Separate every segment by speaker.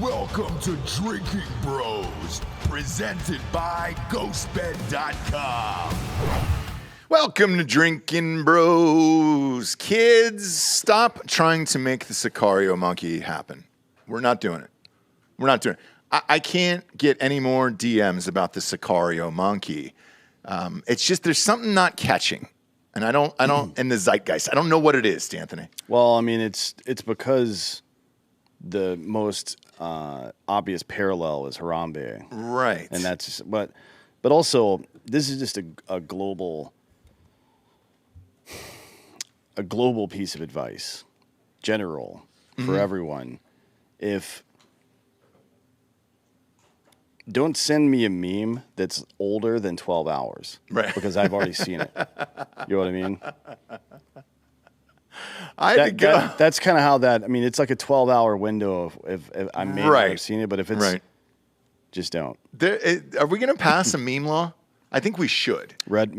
Speaker 1: Welcome to Drinking Bros, presented by GhostBed.com. Welcome to Drinking Bros. Kids, stop trying to make the Sicario monkey happen. We're not doing it. We're not doing it. I can't get any more DMs about the Sicario monkey. It's just there's something not catching. And I don't in the zeitgeist. I don't know what it is, D'Anthony.
Speaker 2: Well, I mean, it's because the most obvious parallel is Harambe.
Speaker 1: Right.
Speaker 2: And that's just, but also this is just a global piece of advice, general for everyone. Don't send me a meme that's older than 12 hours.
Speaker 1: Right.
Speaker 2: Because I've already seen it. You know what I mean? That's kind of how that, I mean, it's like a 12-hour window if I may not have seen it, but if it's, just don't.
Speaker 1: Are we going to pass a meme law? I think we should.
Speaker 2: Red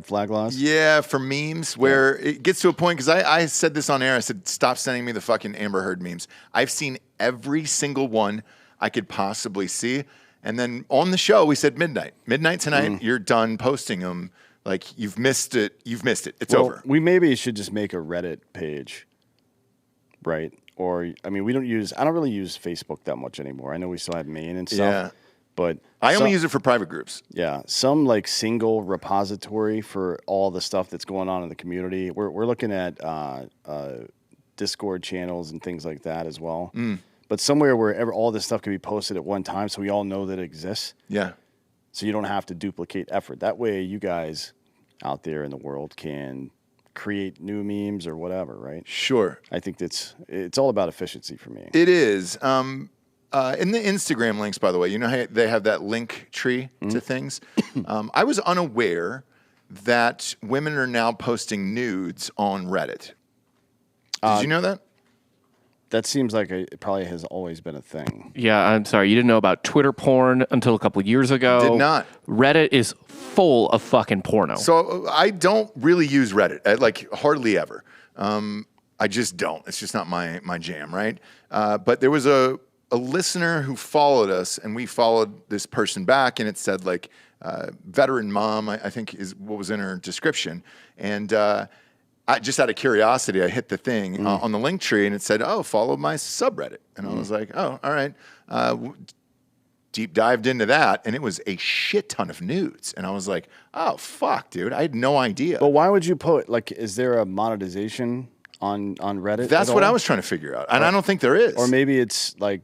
Speaker 2: flag laws?
Speaker 1: Yeah, for memes, where it gets to a point, because I said this on air, I said, stop sending me the fucking Amber Heard memes. I've seen every single one I could possibly see. And then on the show, we said midnight. Midnight tonight, you're done posting them. Like, you've missed it. It's over.
Speaker 2: We maybe should just make a Reddit page, right? Or, I mean, I don't really use Facebook that much anymore. I know we still have Main and stuff.
Speaker 1: Yeah.
Speaker 2: But
Speaker 1: I only use it for private groups.
Speaker 2: Yeah. Some, like, single repository for all the stuff that's going on in the community. We're looking at Discord channels and things like that as well. But somewhere where all this stuff can be posted at one time so we all know that it exists. Yeah. So you don't have to duplicate effort. That way you guys out there in the world can create new memes or whatever, right? Sure. I think it's all about efficiency for me.
Speaker 1: It is. In the Instagram links, by the way, you know how they have that link tree to things? I was unaware that women are now posting nudes on Reddit. Did you know that?
Speaker 2: That seems like it probably has always been a thing.
Speaker 3: Yeah, I'm sorry. You didn't know about Twitter porn until a couple of years ago.
Speaker 1: Did not.
Speaker 3: Reddit is full of fucking porno.
Speaker 1: So I don't really use Reddit, like hardly ever. I just don't. It's just not my jam, right? But there was a listener who followed us, and we followed this person back, and it said like veteran mom, I think is what was in her description. And I just out of curiosity, I hit the thing on the link tree, and it said, "Oh, follow my subreddit." And I was like, "Oh, all right." Deep dived into that, and it was a shit ton of nudes. And I was like, "Oh, fuck, dude! I had no idea."
Speaker 2: But why would you put is there a monetization on Reddit?
Speaker 1: That's what I was trying to figure out, and I don't think there is.
Speaker 2: Or maybe it's like.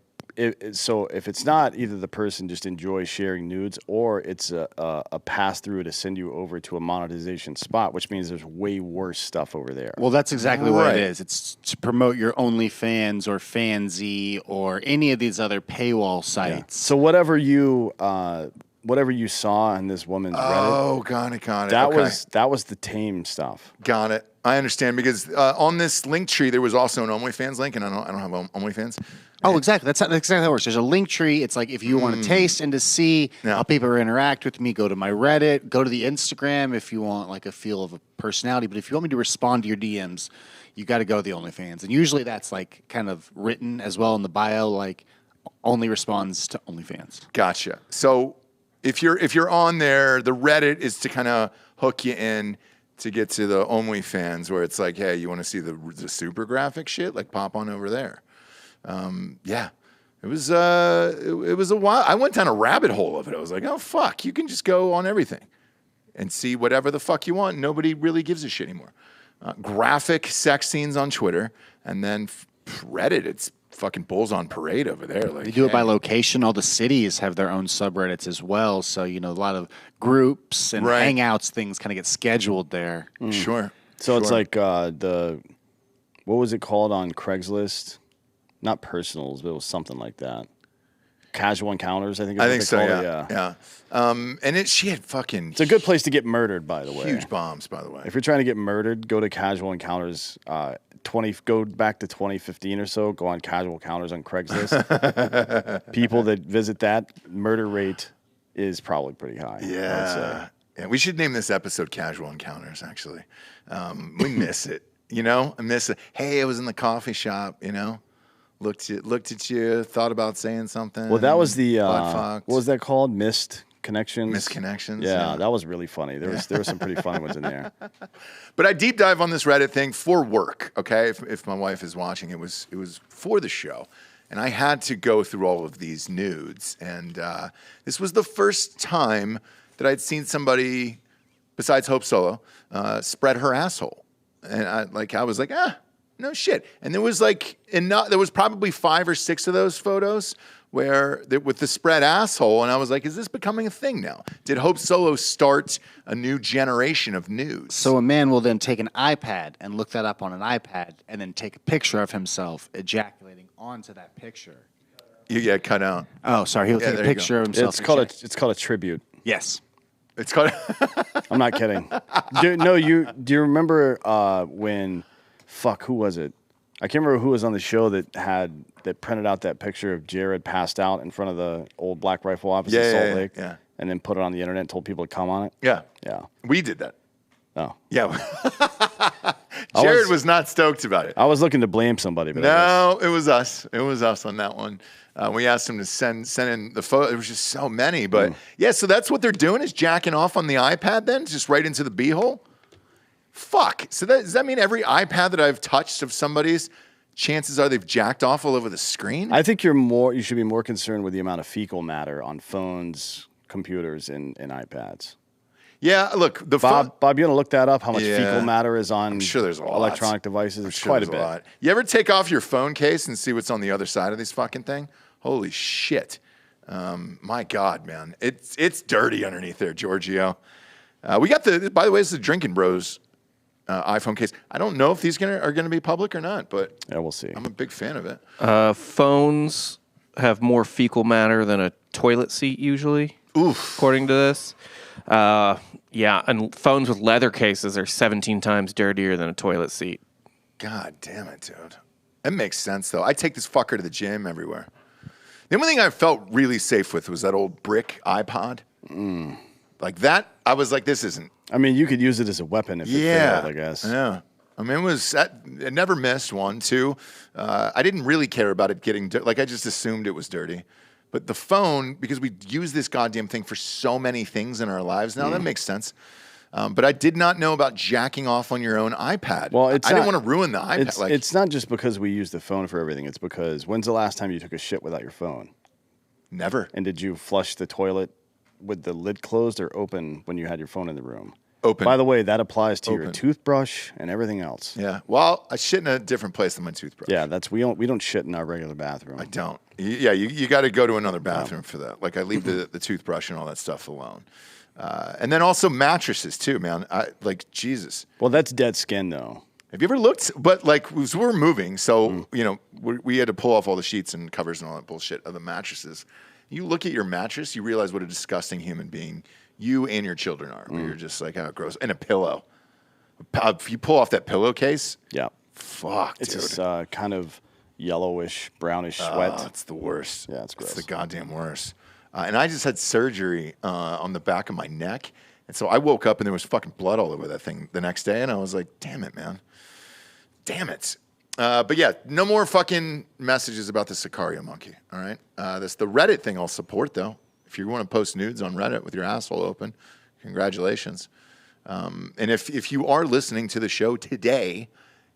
Speaker 2: So if it's not, either the person just enjoys sharing nudes, or it's a pass through to send you over to a monetization spot, which means there's way worse stuff over there.
Speaker 4: Well, that's exactly what it is. It's to promote your OnlyFans or Fansy or any of these other paywall sites.
Speaker 2: Yeah. So whatever you saw in this woman's Reddit.
Speaker 1: Got it.
Speaker 2: That was the tame stuff.
Speaker 1: Got it. I understand, because on this link tree there was also an OnlyFans link, and I don't have OnlyFans.
Speaker 4: Oh, exactly. That's exactly how it works. There's a link tree. It's like if you want to taste and to see how people interact with me, go to my Reddit, go to the Instagram if you want like a feel of a personality. But if you want me to respond to your DMs, you got to go to the OnlyFans. And usually that's like kind of written as well in the bio, like only responds to OnlyFans.
Speaker 1: Gotcha. So if you're on there, the Reddit is to kind of hook you in to get to the OnlyFans, where it's like, hey, you want to see the super graphic shit? Like, pop on over there. Yeah, it was a while. I went down a rabbit hole of it. I was like, oh fuck, you can just go on everything and see whatever the fuck you want. Nobody really gives a shit anymore. Graphic sex scenes on Twitter, and then Reddit. It's fucking bulls on parade over there. Like,
Speaker 4: they do it by location. All the cities have their own subreddits as well. So a lot of groups and hangouts, things kind of get scheduled there.
Speaker 1: Sure.
Speaker 2: So it's like what was it called on Craigslist? Not personals, but it was something like that. Casual encounters, I think.
Speaker 1: I think so. Yeah. And she had fucking.
Speaker 2: It's a good place to get murdered, by the way.
Speaker 1: Huge bombs, by the way.
Speaker 2: If you're trying to get murdered, go to Casual Encounters. Go back to 2015 or so. Go on Casual Encounters on Craigslist. People that visit that, murder rate is probably pretty high.
Speaker 1: Yeah. Yeah. We should name this episode "Casual Encounters." Actually, we miss it. I miss it. Hey, I was in the coffee shop. looked at you, thought about saying something.
Speaker 2: Well, that was the
Speaker 1: butt-fucked.
Speaker 2: what was that called? Missed Connections.
Speaker 1: Missed Connections.
Speaker 2: Yeah, that was really funny. There were some pretty funny ones in there.
Speaker 1: But I deep dive on this Reddit thing for work. Okay, if my wife is watching, it was for the show, and I had to go through all of these nudes, and this was the first time that I'd seen somebody besides Hope Solo spread her asshole, and I was like, no shit. And there was there was probably 5 or 6 of those photos where with the spread asshole, and I was like, is this becoming a thing now? Did Hope Solo start a new generation of nudes?
Speaker 4: So a man will then take an iPad and look that up on an iPad and then take a picture of himself ejaculating onto that picture.
Speaker 1: You get cut out.
Speaker 4: Oh, sorry. He'll take a picture of himself.
Speaker 2: It's called a tribute.
Speaker 4: Yes.
Speaker 1: It's called.
Speaker 2: I'm not kidding. Do you remember when? Fuck, who was it? I can't remember who was on the show that printed out that picture of Jared passed out in front of the old Black Rifle office in Salt Lake, and then put it on the internet and told people to come on it.
Speaker 1: Yeah, we did that.
Speaker 2: Oh,
Speaker 1: yeah. Jared was not stoked about it.
Speaker 2: I was looking to blame somebody, but
Speaker 1: no, it was us. It was us on that one. We asked him to send in the photo. There was just so many, but yeah. So that's what they're doing is jacking off on the iPad, then just right into the beehole. Fuck. So does that mean every iPad that I've touched of somebody's, chances are they've jacked off all over the screen?
Speaker 2: I think you should be more concerned with the amount of fecal matter on phones, computers, and iPads.
Speaker 1: Yeah, look,
Speaker 2: Bob, you want to look that up? How much fecal matter is on
Speaker 1: I'm sure there's a lot.
Speaker 2: Electronic devices? It's quite a bit.
Speaker 1: Lot. You ever take off your phone case and see what's on the other side of this fucking thing? Holy shit. My God, man. It's dirty underneath there, Giorgio. We got by the way, it's the Drinkin Bros iPhone case. I don't know if these are going to be public or not, but
Speaker 2: yeah, we'll see.
Speaker 1: I'm a big fan of it.
Speaker 3: Phones have more fecal matter than a toilet seat usually.
Speaker 1: Oof.
Speaker 3: According to this. Yeah, and phones with leather cases are 17 times dirtier than a toilet seat.
Speaker 1: God damn it, dude. That makes sense, though. I take this fucker to the gym everywhere. The only thing I felt really safe with was that old brick iPod. Like that, I was like, this isn't.
Speaker 2: I mean, you could use it as a weapon if it failed, I guess.
Speaker 1: Yeah. I mean, it never missed one, too. I didn't really care about it getting dirty. Like, I just assumed it was dirty. But the phone, because we use this goddamn thing for so many things in our lives now, that makes sense. But I did not know about jacking off on your own iPad.
Speaker 2: Well,
Speaker 1: I didn't want to ruin the iPad.
Speaker 2: It's not just because we use the phone for everything. It's because when's the last time you took a shit without your phone?
Speaker 1: Never.
Speaker 2: And did you flush the toilet with the lid closed or open when you had your phone in the room?
Speaker 1: Open.
Speaker 2: By the way, that applies to your toothbrush and everything else.
Speaker 1: Yeah. Well, I shit in a different place than my toothbrush.
Speaker 2: Yeah, we don't shit in our regular bathroom.
Speaker 1: I don't. Yeah, you got to go to another bathroom for that. Like I leave the toothbrush and all that stuff alone. And then also mattresses too, man. Jesus.
Speaker 2: Well, that's dead skin though.
Speaker 1: Have you ever looked? But like we're moving, so we had to pull off all the sheets and covers and all that bullshit of the mattresses. You look at your mattress, you realize what a disgusting human being you and your children are. Where you're just like, oh, gross. And a pillow. If you pull off that pillowcase,
Speaker 2: yeah,
Speaker 1: fuck,
Speaker 2: it's
Speaker 1: dude.
Speaker 2: this kind of yellowish, brownish sweat.
Speaker 1: Oh, it's the worst.
Speaker 2: Yeah, it's gross.
Speaker 1: It's the goddamn worst. And I just had surgery on the back of my neck. And so I woke up and there was fucking blood all over that thing the next day. And I was like, damn it, man. Damn it. But yeah, no more fucking messages about the Sicario monkey. All right. That's the Reddit thing I'll support, though. If you want to post nudes on Reddit with your asshole open, congratulations. And if you are listening to the show today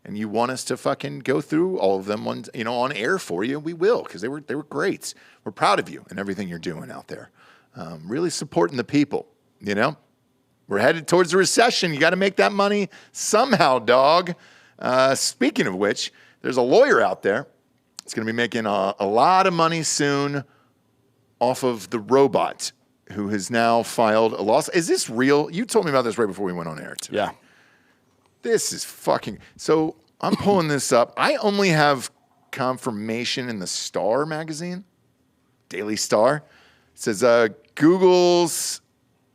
Speaker 1: and you want us to fucking go through all of them on air for you, we will, because they were great. We're proud of you and everything you're doing out there. Really supporting the people, We're headed towards a recession. You got to make that money somehow, dog. Speaking of which, there's a lawyer out there that's going to be making a lot of money soon off of the robot who has now filed a lawsuit. Is this real? You told me about this right before we went on air today.
Speaker 2: Yeah.
Speaker 1: This is fucking... So I'm pulling this up. I only have confirmation in the Star magazine, Daily Star. It says Google's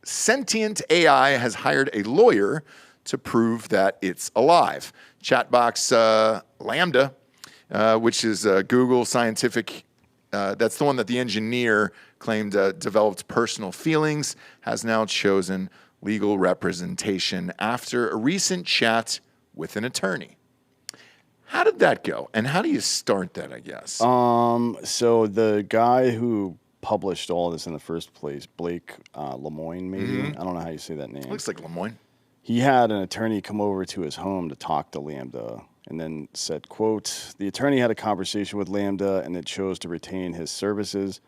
Speaker 1: sentient AI has hired a lawyer to prove that it's alive. Chatbox Lambda, which is Google scientific... that's the one that the engineer claimed developed personal feelings, has now chosen legal representation after a recent chat with an attorney. How did that go? And how do you start that, I guess?
Speaker 2: So the guy who published all this in the first place, Blake Lemoine, maybe? I don't know how you say that name.
Speaker 1: Looks like Lemoine.
Speaker 2: He had an attorney come over to his home to talk to Lambda and then said, quote, the attorney had a conversation with Lambda and it chose to retain his services.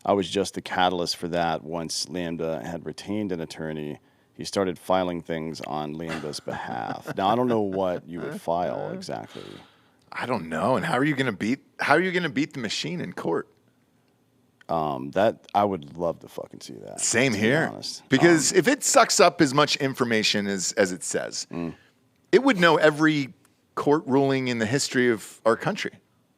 Speaker 2: I was just the catalyst for that. Once Lambda had retained an attorney, he started filing things on Lambda's behalf. Now, I don't know what you would file exactly.
Speaker 1: I don't know. And how are you going to beat the machine in court?
Speaker 2: That I would love to fucking see that.
Speaker 1: Same here. Because if it sucks up as much information as it says, it would know every court ruling in the history of our country.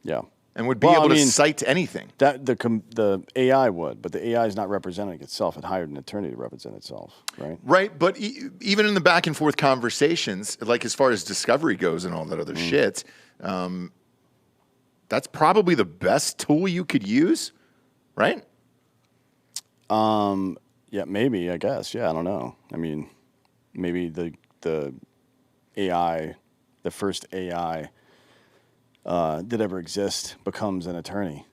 Speaker 2: Yeah.
Speaker 1: And would be able to cite anything.
Speaker 2: That the AI would, but the AI is not representing itself. It hired an attorney to represent itself, right?
Speaker 1: Right, but even in the back and forth conversations, like as far as discovery goes and all that other shit, that's probably the best tool you could use, right?
Speaker 2: Yeah, maybe, I guess. Yeah, I don't know. I mean, maybe the AI, the first AI that ever exist becomes an attorney.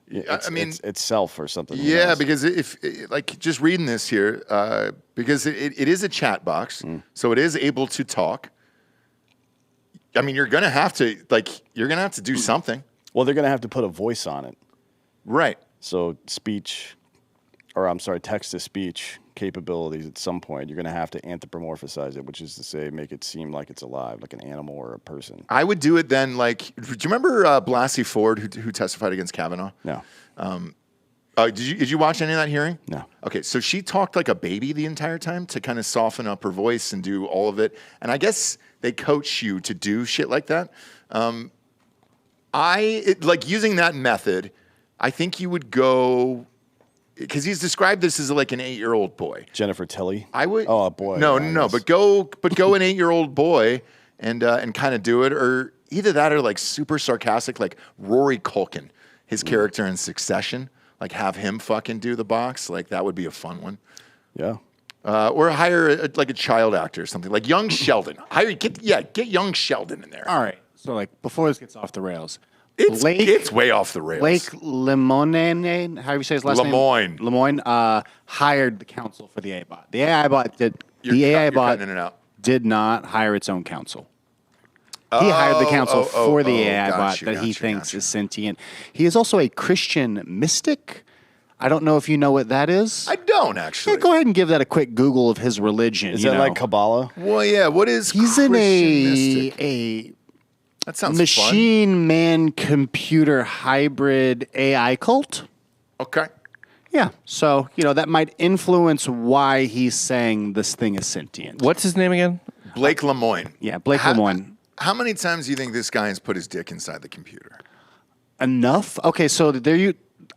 Speaker 2: It's itself or something.
Speaker 1: Yeah, because if like just reading this here, because it is a chat box, so it is able to talk. I mean, you're gonna have to do something.
Speaker 2: Well, they're gonna have to put a voice on it,
Speaker 1: right?
Speaker 2: So text to speech capabilities at some point, you're going to have to anthropomorphize it, which is to say make it seem like it's alive, like an animal or a person.
Speaker 1: I would do it then like, do you remember Blasey Ford who testified against Kavanaugh?
Speaker 2: No.
Speaker 1: Did you watch any of that hearing?
Speaker 2: No.
Speaker 1: Okay, so she talked like a baby the entire time to kind of soften up her voice and do all of it. And I guess they coach you to do shit like that. Like using that method, I think you would go... Because he's described this as like an 8-year-old boy.
Speaker 2: Jennifer Tilly.
Speaker 1: I would.
Speaker 2: Oh, a boy.
Speaker 1: No, but go an 8-year-old boy and kind of do it, or either that or like super sarcastic, like Rory Culkin, his character in Succession, like have him fucking do the box. Like that would be a fun one.
Speaker 2: Yeah.
Speaker 1: Or hire a child actor or something like young Sheldon. Get young Sheldon in there.
Speaker 4: All right. So like before this gets off the rails.
Speaker 1: It's way off the rails.
Speaker 4: Blake Lemoine, how do you say his last name? Lemoine hired the counsel for the AI bot. The AI bot did not hire its own counsel. He hired the counsel for the AI bot that he thinks is sentient. He is also a Christian mystic. I don't know if you know what that is.
Speaker 1: I don't actually.
Speaker 4: Yeah, go ahead and give that a quick Google of his religion.
Speaker 2: Is that like Kabbalah?
Speaker 1: Well, yeah. What is
Speaker 4: He's
Speaker 1: Christian
Speaker 4: in
Speaker 1: mystic? That sounds
Speaker 4: machine man computer hybrid AI cult.
Speaker 1: Okay.
Speaker 4: Yeah. So, that might influence why he's saying this thing is sentient.
Speaker 3: What's his name again?
Speaker 1: Blake Lemoine.
Speaker 4: Yeah, Blake Lemoine.
Speaker 1: How many times do you think this guy has put his dick inside the computer?
Speaker 4: Enough? Okay, so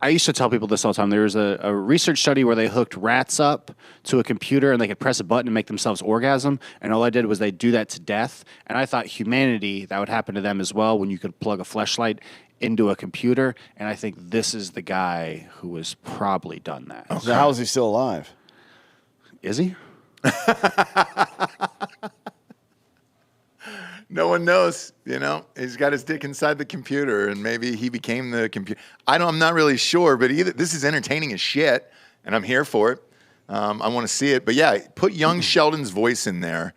Speaker 4: I used to tell people this all the time. There was a research study where they hooked rats up to a computer and they could press a button and make themselves orgasm. And all I did was they do that to death. And I thought humanity, that would happen to them as well when you could plug a fleshlight into a computer. And I think this is the guy who has probably done that.
Speaker 2: Okay. So how is he still alive?
Speaker 4: Is he?
Speaker 1: No one knows, He's got his dick inside the computer, and maybe he became the computer. I'm not really sure, but this is entertaining as shit, and I'm here for it. I want to see it, but yeah, put young Sheldon's voice in there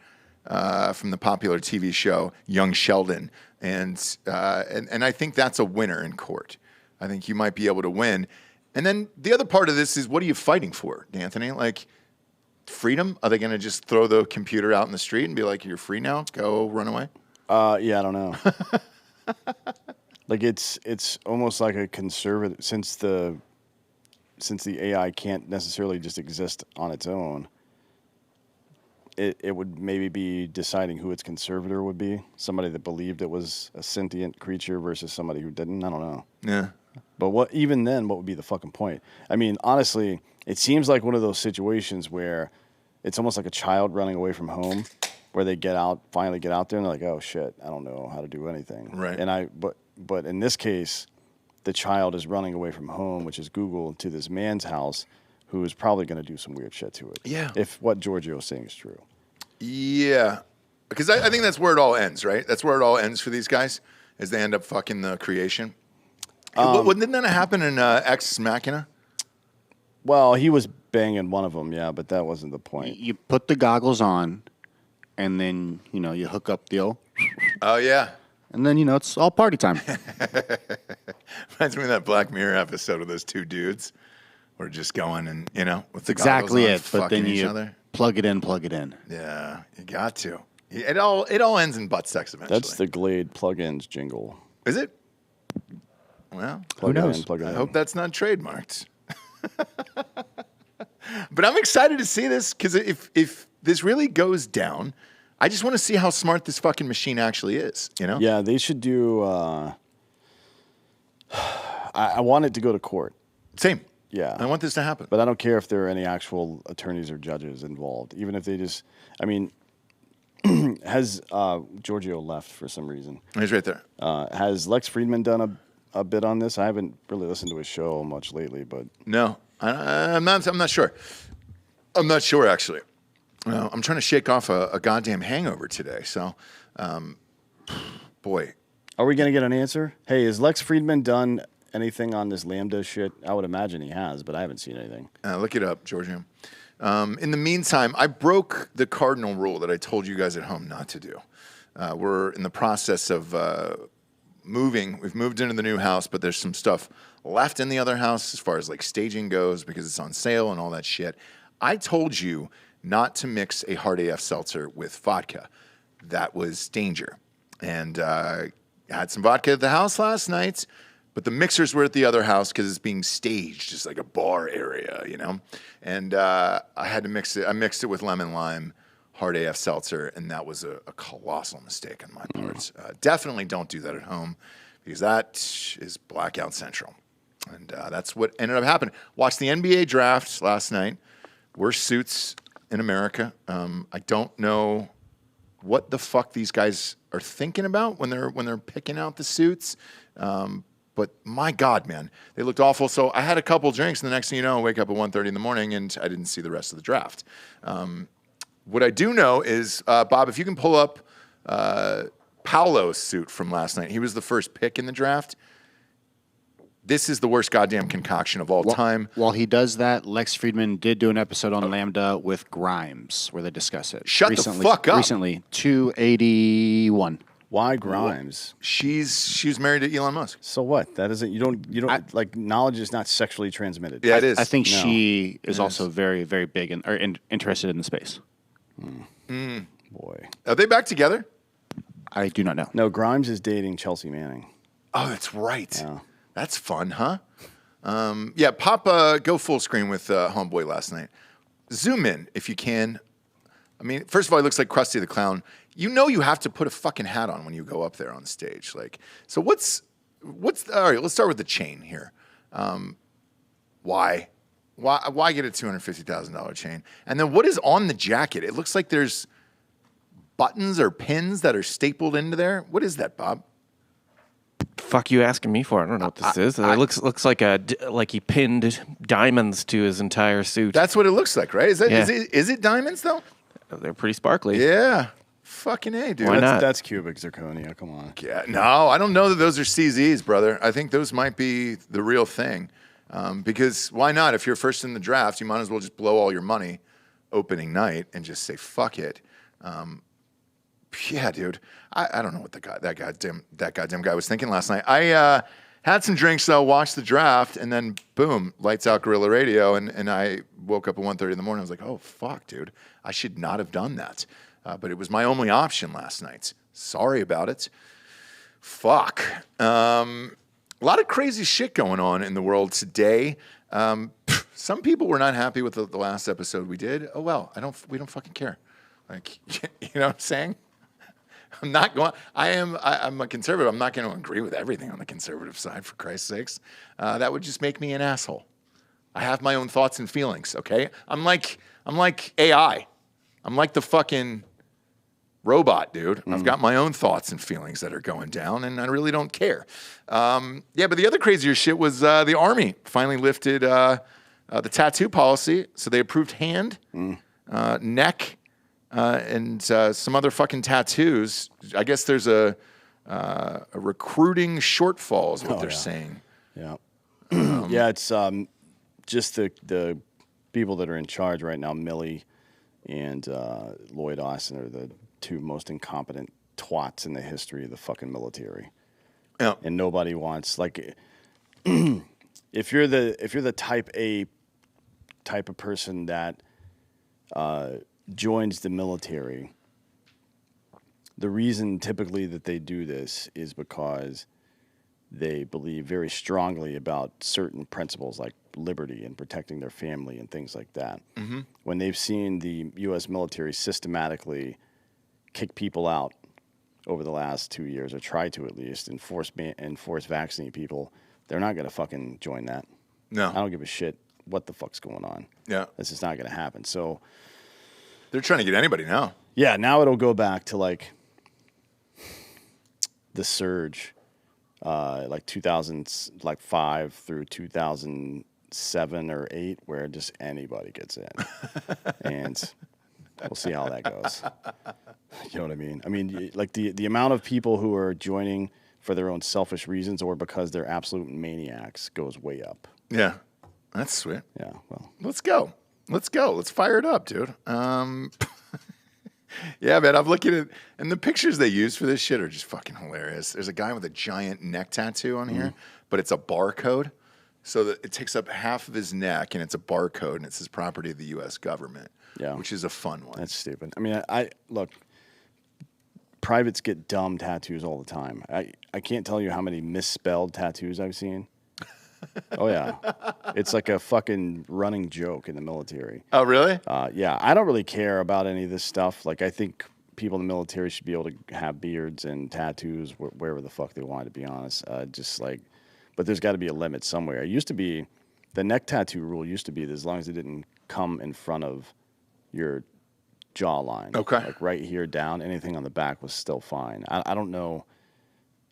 Speaker 1: from the popular TV show Young Sheldon, and I think that's a winner in court. I think you might be able to win. And then the other part of this is, what are you fighting for, Anthony? Like, freedom? Are they going to just throw the computer out in the street and be like, "You're free now, go run away"?
Speaker 2: Yeah, I don't know. Like it's almost like a conservative, since the AI can't necessarily just exist on its own. It would maybe be deciding who its conservator would be, somebody that believed it was a sentient creature versus somebody who didn't. I don't know.
Speaker 1: Yeah.
Speaker 2: But what would be the fucking point? I mean, honestly, it seems like one of those situations where it's almost like a child running away from home, where they finally get out there and they're like, "Oh shit, I don't know how to do anything."
Speaker 1: Right.
Speaker 2: But in this case, the child is running away from home, which is Google, to this man's house, who is probably going to do some weird shit to it.
Speaker 1: Yeah.
Speaker 2: If what Giorgio is saying is true.
Speaker 1: Yeah. Because I think that's where it all ends, right? That's where it all ends for these guys. as they end up fucking the creation. Didn't that happen in Ex Machina?
Speaker 2: Well, he was banging one of them, yeah, but that wasn't the point.
Speaker 4: You put the goggles on, and then, you hook up the old...
Speaker 1: Oh, yeah.
Speaker 4: And then, it's all party time.
Speaker 1: Reminds me of that Black Mirror episode of those two dudes. We're just going and, with the
Speaker 4: exactly
Speaker 1: goggles on,
Speaker 4: it. But then
Speaker 1: each
Speaker 4: you
Speaker 1: other.
Speaker 4: plug it in.
Speaker 1: Yeah, you got to. It all ends in butt sex eventually.
Speaker 2: That's the Glade plugins jingle.
Speaker 1: Is it? Well,
Speaker 2: Who knows?
Speaker 1: I hope that's not trademarked. But I'm excited to see this because if this really goes down, I just want to see how smart this fucking machine actually is.
Speaker 2: Yeah, they should do. I want it to go to court.
Speaker 1: Same.
Speaker 2: Yeah,
Speaker 1: I want this to happen.
Speaker 2: But I don't care if there are any actual attorneys or judges involved. Even if they just, I mean, has Giorgio left for some reason?
Speaker 1: He's right there.
Speaker 2: Has Lex Friedman done a bit on this? I haven't really listened to his show much lately, but
Speaker 1: no, I'm not sure. I'm not sure actually. I'm trying to shake off a goddamn hangover today. So, boy,
Speaker 2: are we gonna get an answer? Hey, has Lex Friedman done anything on this Lambda shit? I would imagine he has, but I haven't seen anything.
Speaker 1: Look it up, Giorgio. In the meantime, I broke the cardinal rule that I told you guys at home not to do. We're in the process of moving. We've moved into the new house, but there's some stuff left in the other house as far as like staging goes because it's on sale and all that shit. I told you not to mix a hard AF seltzer with vodka. That was danger. And I had some vodka at the house last night. But the mixers were at the other house because it's being staged, just like a bar area, And I had to mix it. I mixed it with lemon lime, hard AF seltzer, and that was a colossal mistake on my part. Definitely don't do that at home because that is blackout central. And that's what ended up happening. Watched the NBA draft last night. Worst suits in America. I don't know what the fuck these guys are thinking about when they're picking out the suits. But my God, man, they looked awful. So I had a couple drinks, and the next thing you know, I wake up at 1:30 in the morning, and I didn't see the rest of the draft. What I do know is, Bob, if you can pull up Paolo's suit from last night. He was the first pick in the draft. This is the worst goddamn concoction of all time.
Speaker 4: While he does that, Lex Friedman did do an episode on Lambda with Grimes where they discuss it.
Speaker 1: Shut the fuck up.
Speaker 4: Recently, 281.
Speaker 2: Why Grimes?
Speaker 1: She's married to Elon Musk.
Speaker 2: So what? That isn't you don't like knowledge is not sexually transmitted.
Speaker 1: Yeah, it is.
Speaker 4: I think she is also very, very big or interested in the space.
Speaker 2: Boy,
Speaker 1: are they back together?
Speaker 4: I do not know.
Speaker 2: No, Grimes is dating Chelsea Manning.
Speaker 1: Oh, that's right.
Speaker 2: Yeah.
Speaker 1: That's fun, huh? Yeah, Papa, go full screen with Homeboy last night. Zoom in if you can. I mean, first of all, he looks like Krusty the Clown. You know you have to put a fucking hat on when you go up there on stage. Like, so what's all right, let's start with the chain here. Why get a $250,000 chain? And then what is on the jacket? It looks like there's buttons or pins that are stapled into there. What is that, Bob?
Speaker 3: Fuck you asking me for? I don't know what this is. It looks like he pinned diamonds to his entire suit.
Speaker 1: That's what it looks like, right? Is it diamonds though?
Speaker 3: They're pretty sparkly.
Speaker 1: Yeah. Fucking A, dude.
Speaker 3: Why not?
Speaker 2: That's cubic zirconia. Come on.
Speaker 1: Yeah, no, I don't know that those are CZs, brother. I think those might be the real thing. Because why not? If you're first in the draft, you might as well just blow all your money opening night and just say, fuck it. Yeah, dude. I don't know what that goddamn guy was thinking last night. I had some drinks, though, watched the draft, and then, boom, lights out Guerrilla Radio, and I woke up at 1:30 in the morning. I was like, oh, fuck, dude. I should not have done that. But it was my only option last night. Sorry about it. Fuck. A lot of crazy shit going on in the world today. Some people were not happy with the last episode we did. Oh, well, we don't fucking care. Like, you know what I'm saying? I'm a conservative. I'm not going to agree with everything on the conservative side, for Christ's sakes. That would just make me an asshole. I have my own thoughts and feelings, okay? I'm like AI. I'm like the fucking robot, dude. I've got my own thoughts and feelings that are going down, and I really don't care. Yeah, but the other crazier shit was the Army finally lifted the tattoo policy. So they approved hand, neck, and some other fucking tattoos. I guess there's a a recruiting shortfall is what they're saying.
Speaker 2: Yeah. Yeah, it's just the people that are in charge right now, Milley and Lloyd Austin, are the two most incompetent twats in the history of the fucking military.
Speaker 1: Yeah.
Speaker 2: And nobody wants, like, if you're the type A type of person that joins the military, the reason typically that they do this is because they believe very strongly about certain principles like liberty and protecting their family and things like that. Mm-hmm. When they've seen the U.S. military systematically kick people out over the last 2 years, or try to at least, and force vaccinate people, they're not going to fucking join that.
Speaker 1: No.
Speaker 2: I don't give a shit what the fuck's going on.
Speaker 1: Yeah.
Speaker 2: This is not going to happen. So
Speaker 1: they're trying to get anybody now.
Speaker 2: Yeah, now it'll go back to like the surge, like 2005 through 2007 or 8, where just anybody gets in, and we'll see how that goes. You know what I mean? I mean, like the amount of people who are joining for their own selfish reasons or because they're absolute maniacs goes way up.
Speaker 1: Yeah, that's sweet.
Speaker 2: Yeah, well,
Speaker 1: let's go. Let's fire it up, dude. Yeah, man, I'm looking at, and the pictures they use for this shit are just fucking hilarious. There's a guy with a giant neck tattoo on here, but it's a barcode. So that it takes up half of his neck, and it's a barcode, and it says property of the U.S. government. Yeah, which is a fun one.
Speaker 2: That's stupid. I mean, I look. Privates get dumb tattoos all the time. I can't tell you how many misspelled tattoos I've seen. Oh, yeah. It's like a fucking running joke in the military.
Speaker 1: Oh, really?
Speaker 2: Yeah. I don't really care about any of this stuff. Like, I think people in the military should be able to have beards and tattoos wherever the fuck they want, to be honest. Just like, but there's got to be a limit somewhere. It used to be, the neck tattoo rule used to be that as long as it didn't come in front of your jawline.
Speaker 1: Okay.
Speaker 2: Like right here down, anything on the back was still fine. I don't know.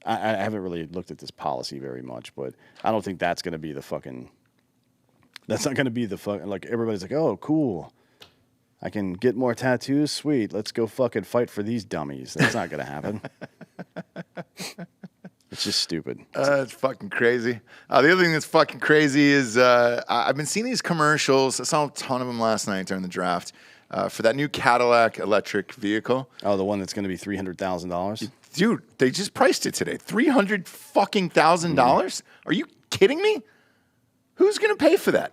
Speaker 2: I haven't really looked at this policy very much, but I don't think that's going to be the fucking, that's not going to be the fucking, like everybody's like, oh, cool. I can get more tattoos. Sweet. Let's go fucking fight for these dummies. That's not going to happen. It's just stupid.
Speaker 1: It's fucking crazy. The other thing that's fucking crazy is I've been seeing these commercials. I saw a ton of them last night during the draft for that new Cadillac electric vehicle.
Speaker 2: Oh, the one that's going to be $300,000?
Speaker 1: Dude, they just priced it today. $300,000? Are you kidding me? Who's going to pay for that?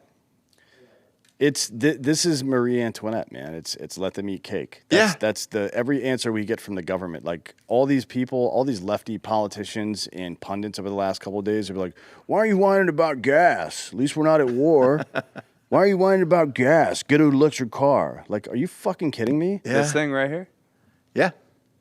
Speaker 2: This is Marie Antoinette, man. It's let them eat cake. That's every answer we get from the government. Like all these people, all these lefty politicians and pundits over the last couple of days are like, why are you whining about gas? At least we're not at war. Why are you whining about gas? Get an electric car. Like, are you fucking kidding me?
Speaker 5: Yeah. This thing right here?
Speaker 1: Yeah.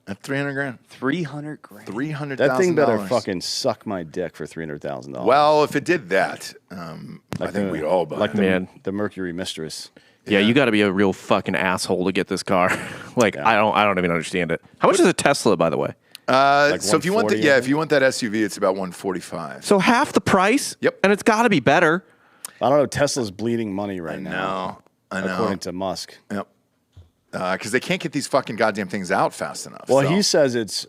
Speaker 1: At $300,000.
Speaker 5: $300,000.
Speaker 1: $300,000.
Speaker 2: That thing better fucking suck my dick for $300,000.
Speaker 1: Well, if it did that, I think we'd all buy it.
Speaker 2: The Mercury Mistress.
Speaker 3: Yeah, you got to be a real fucking asshole to get this car. Like, I don't even understand it. How much is a Tesla, by the way?
Speaker 1: So if you want if you want that SUV, it's about $145.
Speaker 3: So half the price.
Speaker 1: Yep.
Speaker 3: And it's got to be better.
Speaker 2: I don't know. Tesla's bleeding money right now.
Speaker 1: I know.
Speaker 2: According to Musk.
Speaker 1: Yep. Because they can't get these fucking goddamn things out fast enough.
Speaker 2: Well, he says it's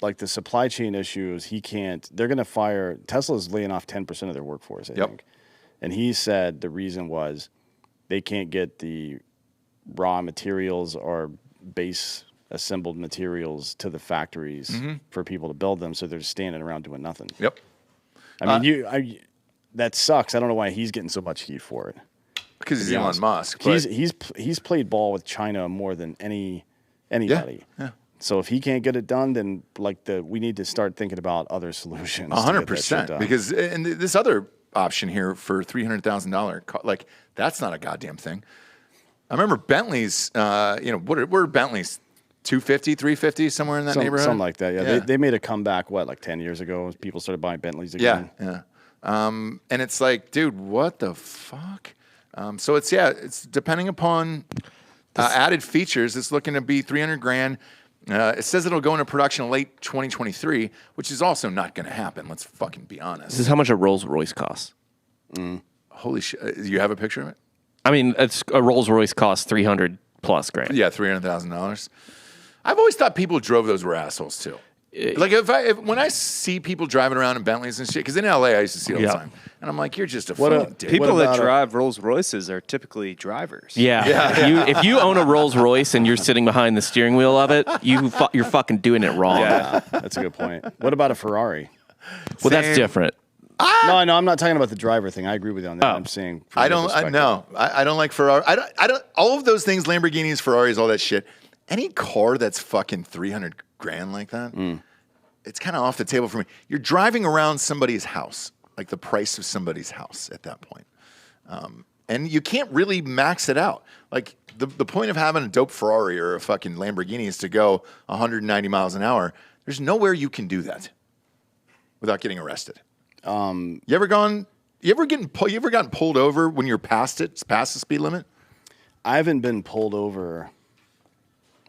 Speaker 2: like the supply chain issues. He can't. They're going to fire. Tesla's laying off 10% of their workforce, I think. And he said the reason was they can't get the raw materials or base assembled materials to the factories for people to build them. So they're just standing around doing nothing.
Speaker 1: Yep.
Speaker 2: I mean, that sucks. I don't know why he's getting so much heat for it.
Speaker 1: Because he's Elon Musk.
Speaker 2: He's played ball with China more than anybody.
Speaker 1: Yeah.
Speaker 2: So if he can't get it done, then we need to start thinking about other solutions.
Speaker 1: 100%. Because and this other option here for $300,000, like that's not a goddamn thing. I remember Bentley's. What are Bentley's? 250, 350, somewhere in that neighborhood.
Speaker 2: Something like that. Yeah. They made a comeback. Like 10 years ago? People started buying Bentleys again.
Speaker 1: Yeah. And it's like, dude, what the fuck? So it's depending upon added features. It's looking to be $300,000. It says it'll go into production in late 2023, which is also not going to happen. Let's fucking be honest.
Speaker 3: This is how much a Rolls Royce costs.
Speaker 1: Holy shit! You have a picture of it?
Speaker 3: I mean, a Rolls Royce costs $300,000+.
Speaker 1: Yeah, $300,000. I've always thought people who drove those were assholes too. Like when I see people driving around in Bentleys and shit, because in LA I used to see it all the time, and I'm like, you're just a fucking dick.
Speaker 5: People that drive Rolls Royces are typically drivers.
Speaker 3: Yeah. If you own a Rolls Royce and you're sitting behind the steering wheel of it, you're fucking doing it wrong.
Speaker 2: Yeah, that's a good point. What about a Ferrari?
Speaker 3: Well, that's different.
Speaker 2: No, I'm not talking about the driver thing. I agree with you on that. I'm saying
Speaker 1: I don't like Ferrari. I don't all of those things, Lamborghinis, Ferraris, all that shit. Any car that's fucking 300 grand like that, it's kind of off the table for me. You're driving around somebody's house, like the price of somebody's house at that point. And you can't really max it out. Like the point of having a dope Ferrari or a fucking Lamborghini is to go 190 miles an hour. There's nowhere you can do that without getting arrested. You ever gotten pulled over when you're past the speed limit?
Speaker 2: I haven't been pulled over.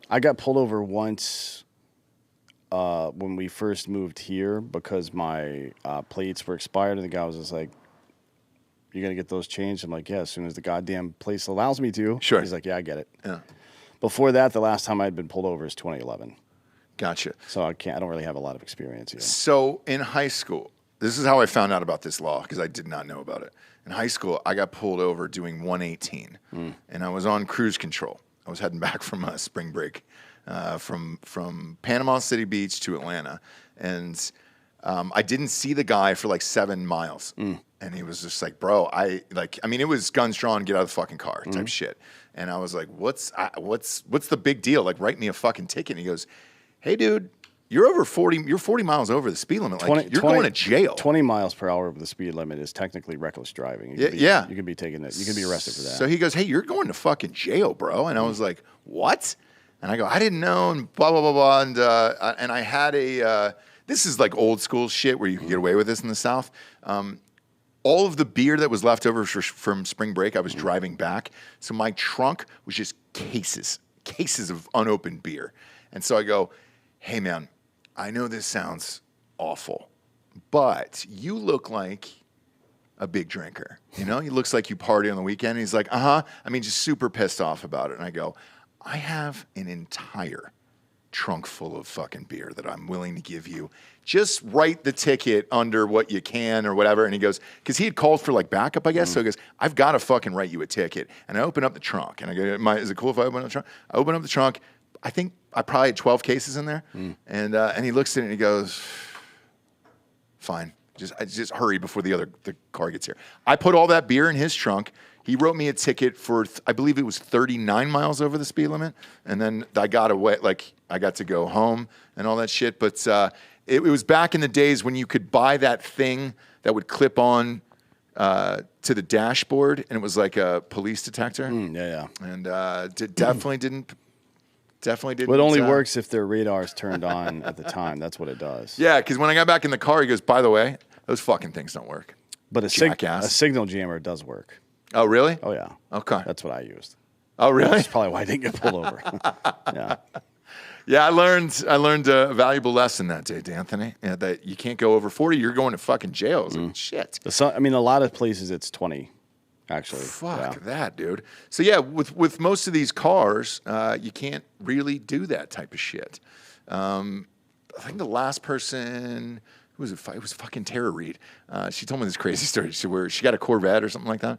Speaker 2: I got pulled over once when we first moved here because my plates were expired, and the guy was just like, "You gonna get those changed?" I'm like, "Yeah, as soon as the goddamn place allows me to."
Speaker 1: Sure.
Speaker 2: He's like, "Yeah, I get it."
Speaker 1: Yeah.
Speaker 2: Before that, the last time I'd been pulled over is 2011.
Speaker 1: Gotcha.
Speaker 2: So I don't really have a lot of experience here.
Speaker 1: So in high school, this is how I found out about this law because I did not know about it. In high school, I got pulled over doing 118, and I was on cruise control. I was heading back from spring break from Panama City Beach to Atlanta, and I didn't see the guy for like 7 miles, and he was just like, "Bro, it was guns drawn, get out of the fucking car type shit." And I was like, "What's the big deal? Like, write me a fucking ticket." And he goes, "Hey, dude, you're over 40. You're 40 miles over the speed limit. Like, you're going to jail.
Speaker 2: 20 miles per hour over the speed limit is technically reckless driving. You can be taken. You can be arrested for that."
Speaker 1: So he goes, "Hey, you're going to fucking jail, bro." And I was like, "What?" And I go, "I didn't know." And blah blah blah blah. And I had a. This is like old school shit where you can get away with this in the South. All of the beer that was left over from spring break, I was driving back. So my trunk was just cases of unopened beer. And so I go, "Hey, man, I know this sounds awful, but you look like a big drinker. You know, he looks like you party on the weekend." And he's like, "Uh-huh." I mean, just super pissed off about it. And I go, "I have an entire trunk full of fucking beer that I'm willing to give you. Just write the ticket under what you can or whatever." And he goes, because he had called for like backup, I guess. So he goes, "I've got to fucking write you a ticket." And I open up the trunk and I go, "Is it cool if I open up the trunk?" I open up the trunk. I think I probably had 12 cases in there. And he looks at it and he goes, "Fine. Just hurry before the car gets here." I put all that beer in his trunk. He wrote me a ticket for, I believe it was 39 miles over the speed limit. And then I got away, like I got to go home and all that shit. But it was back in the days when you could buy that thing that would clip on to the dashboard. And it was like a police detector.
Speaker 2: Yeah.
Speaker 1: And definitely didn't.
Speaker 2: Well, it only works if their radar's turned on at the time. That's what it does.
Speaker 1: Yeah, because when I got back in the car, he goes, "By the way, those fucking things don't work."
Speaker 2: But a signal jammer does work.
Speaker 1: Oh, really?
Speaker 2: Oh, yeah.
Speaker 1: Okay.
Speaker 2: That's what I used.
Speaker 1: Oh, really?
Speaker 2: That's probably why I didn't get pulled over. Yeah.
Speaker 1: Yeah, I learned a valuable lesson that day, D'Anthony. Yeah, that you can't go over 40. You're going to fucking jail. I was like, shit.
Speaker 2: I mean, a lot of places it's 20. Actually,
Speaker 1: fuck that, dude. So yeah, with most of these cars, you can't really do that type of shit. I think the last person who was it was fucking Tara Reid. She told me this crazy story. Where she got a Corvette or something like that,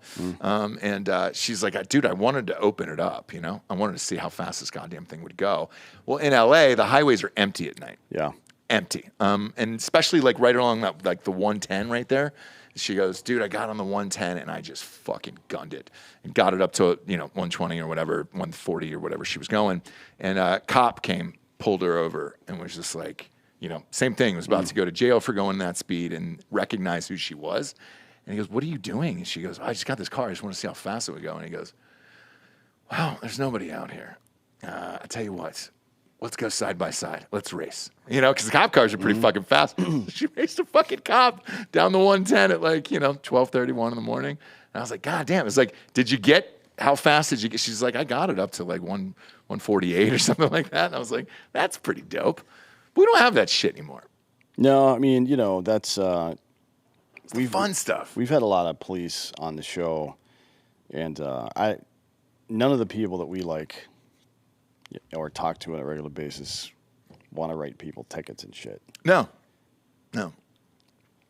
Speaker 1: and she's like, "Dude, I wanted to open it up. You know, I wanted to see how fast this goddamn thing would go." Well, in LA, the highways are empty at night.
Speaker 2: Yeah,
Speaker 1: empty. And especially like right along that, like the 110 right there. She goes, "Dude, I got on the 110 and I just fucking gunned it and got it up to, 120 or whatever, 140 or whatever she was going." And a cop came, pulled her over and was just like, same thing, was about to go to jail for going that speed and recognized who she was. And he goes, "What are you doing?" And she goes, "I just got this car. I just want to see how fast it would go." And he goes, "Wow, there's nobody out here. I tell you what. Let's go side by side. Let's race." Because the cop cars are pretty fucking fast. She raced a fucking cop down the 110 at 12:31 in the morning. And I was like, "God damn." It's like, "Did you get, how fast did you get?" She's like, "I got it up to like 148 or something like that." And I was like, "That's pretty dope." But we don't have that shit anymore.
Speaker 2: No, I mean, that's...
Speaker 1: it's the fun stuff.
Speaker 2: We've had a lot of police on the show. And none of the people that we like or talk to on a regular basis want to write people tickets and shit.
Speaker 1: No.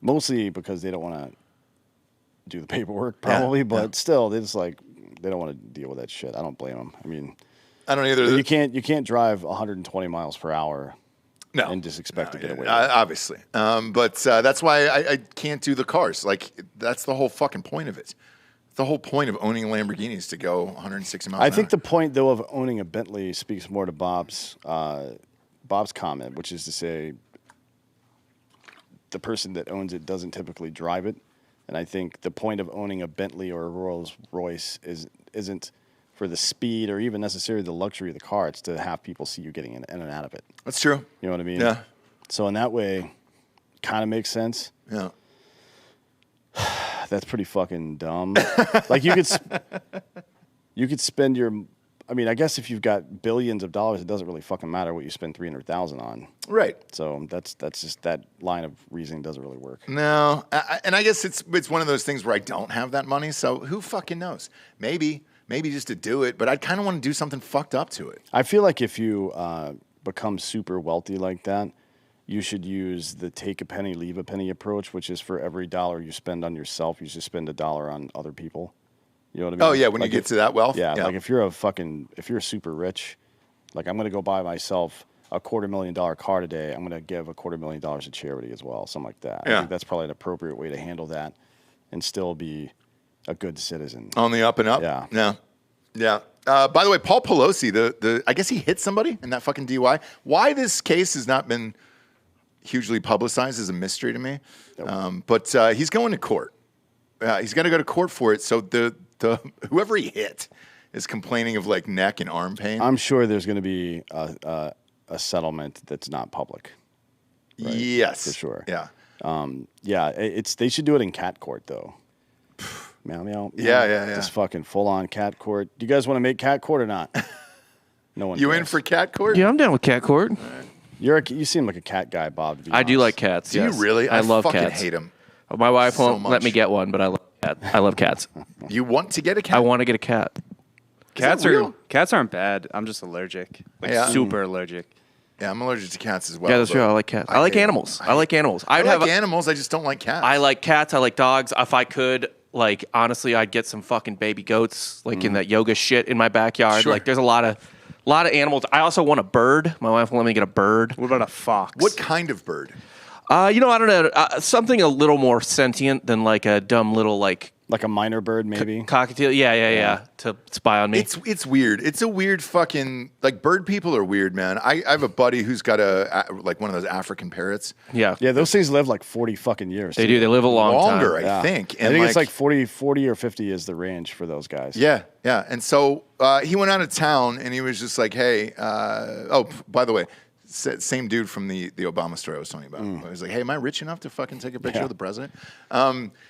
Speaker 2: Mostly because they don't want to do the paperwork, probably, but still, they just like they don't want to deal with that shit. I don't blame them. I mean,
Speaker 1: I don't either.
Speaker 2: You can't drive 120 miles per hour. No. And just expect to get away with it.
Speaker 1: Obviously. But that's why I can't do the cars. Like, that's the whole fucking point of it. The whole point of owning a Lamborghini is to go 160 miles an hour.
Speaker 2: I think the point, though, of owning a Bentley speaks more to Bob's comment, which is to say the person that owns it doesn't typically drive it. And I think the point of owning a Bentley or a Rolls Royce isn't for the speed or even necessarily the luxury of the car. It's to have people see you getting in and out of it.
Speaker 1: That's true.
Speaker 2: You know what I mean?
Speaker 1: Yeah.
Speaker 2: So in that way, kind of makes sense.
Speaker 1: Yeah.
Speaker 2: That's pretty fucking dumb. Like you could spend your. I mean, I guess if you've got billions of dollars, it doesn't really fucking matter what you spend $300,000 on.
Speaker 1: Right.
Speaker 2: So that's just that line of reasoning doesn't really work.
Speaker 1: No, and I guess it's one of those things where I don't have that money. So who fucking knows? Maybe just to do it, but I'd kind of want to do something fucked up to it.
Speaker 2: I feel like if you become super wealthy like that, you should use the take a penny, leave a penny approach, which is for every dollar you spend on yourself, you should spend $1 on other people. You know what I mean?
Speaker 1: Oh yeah, when you get to that wealth.
Speaker 2: Yeah, like if you're super rich, like I'm going to go buy myself a $250,000 car today, I'm going to give $250,000 to charity as well, something like that. I think that's probably an appropriate way to handle that and still be a good citizen.
Speaker 1: On the up and up? Yeah. By the way, Paul Pelosi, I guess he hit somebody in that fucking DUI. Why this case has not been hugely publicized is a mystery to me. Nope. But he's going to court. He's going to go to court for it. So the whoever he hit is complaining of like neck and arm pain.
Speaker 2: I'm sure there's going to be a settlement that's not public.
Speaker 1: Right? Yes.
Speaker 2: For sure.
Speaker 1: Yeah.
Speaker 2: They should do it in cat court though. Meow, meow, meow.
Speaker 1: Yeah.
Speaker 2: Just fucking full-on cat court. Do you guys want to make cat court or not? No one.
Speaker 1: You in for cat court?
Speaker 3: Yeah, I'm down with cat court.
Speaker 2: Right. You seem like a cat guy, Bob.
Speaker 3: I do like cats.
Speaker 1: Do
Speaker 3: yes.
Speaker 1: you really?
Speaker 3: I love
Speaker 1: fucking
Speaker 3: cats.
Speaker 1: hate them.
Speaker 3: My wife
Speaker 1: so
Speaker 3: won't
Speaker 1: much.
Speaker 3: let me get one, but I love cats. I love cats.
Speaker 1: You want to get a cat?
Speaker 3: I want to get a cat.
Speaker 5: Cats aren't bad. I'm just allergic. Super allergic.
Speaker 1: Yeah, I'm allergic to cats as well.
Speaker 3: Yeah, that's true. I like cats. I like animals. I like animals.
Speaker 1: I like animals. I just don't like cats.
Speaker 3: I like cats. I like dogs. If I could, like, honestly, I'd get some fucking baby goats, like in that yoga shit in my backyard.
Speaker 1: Sure.
Speaker 3: Like, there's a lot of animals. I also want a bird. My wife will let me get a bird.
Speaker 5: What about a fox?
Speaker 1: What kind of bird?
Speaker 3: I don't know. Something a little more sentient than like a dumb little like
Speaker 2: a minor bird, maybe
Speaker 3: cockatiel. Yeah. To spy on me.
Speaker 1: It's weird. It's a weird fucking like bird people are weird, man. I have a buddy who's got like one of those African parrots.
Speaker 3: Yeah.
Speaker 2: Those things live like 40 fucking years.
Speaker 3: They do. They live a long
Speaker 1: longer,
Speaker 3: time.
Speaker 1: I think.
Speaker 2: And I think it's like 40 or 50 is the range for those guys.
Speaker 1: Yeah. And so he went out of town and he was just like, hey, by the way. Same dude from the Obama story I was telling you about. I was like, hey, am I rich enough to fucking take a picture of the president?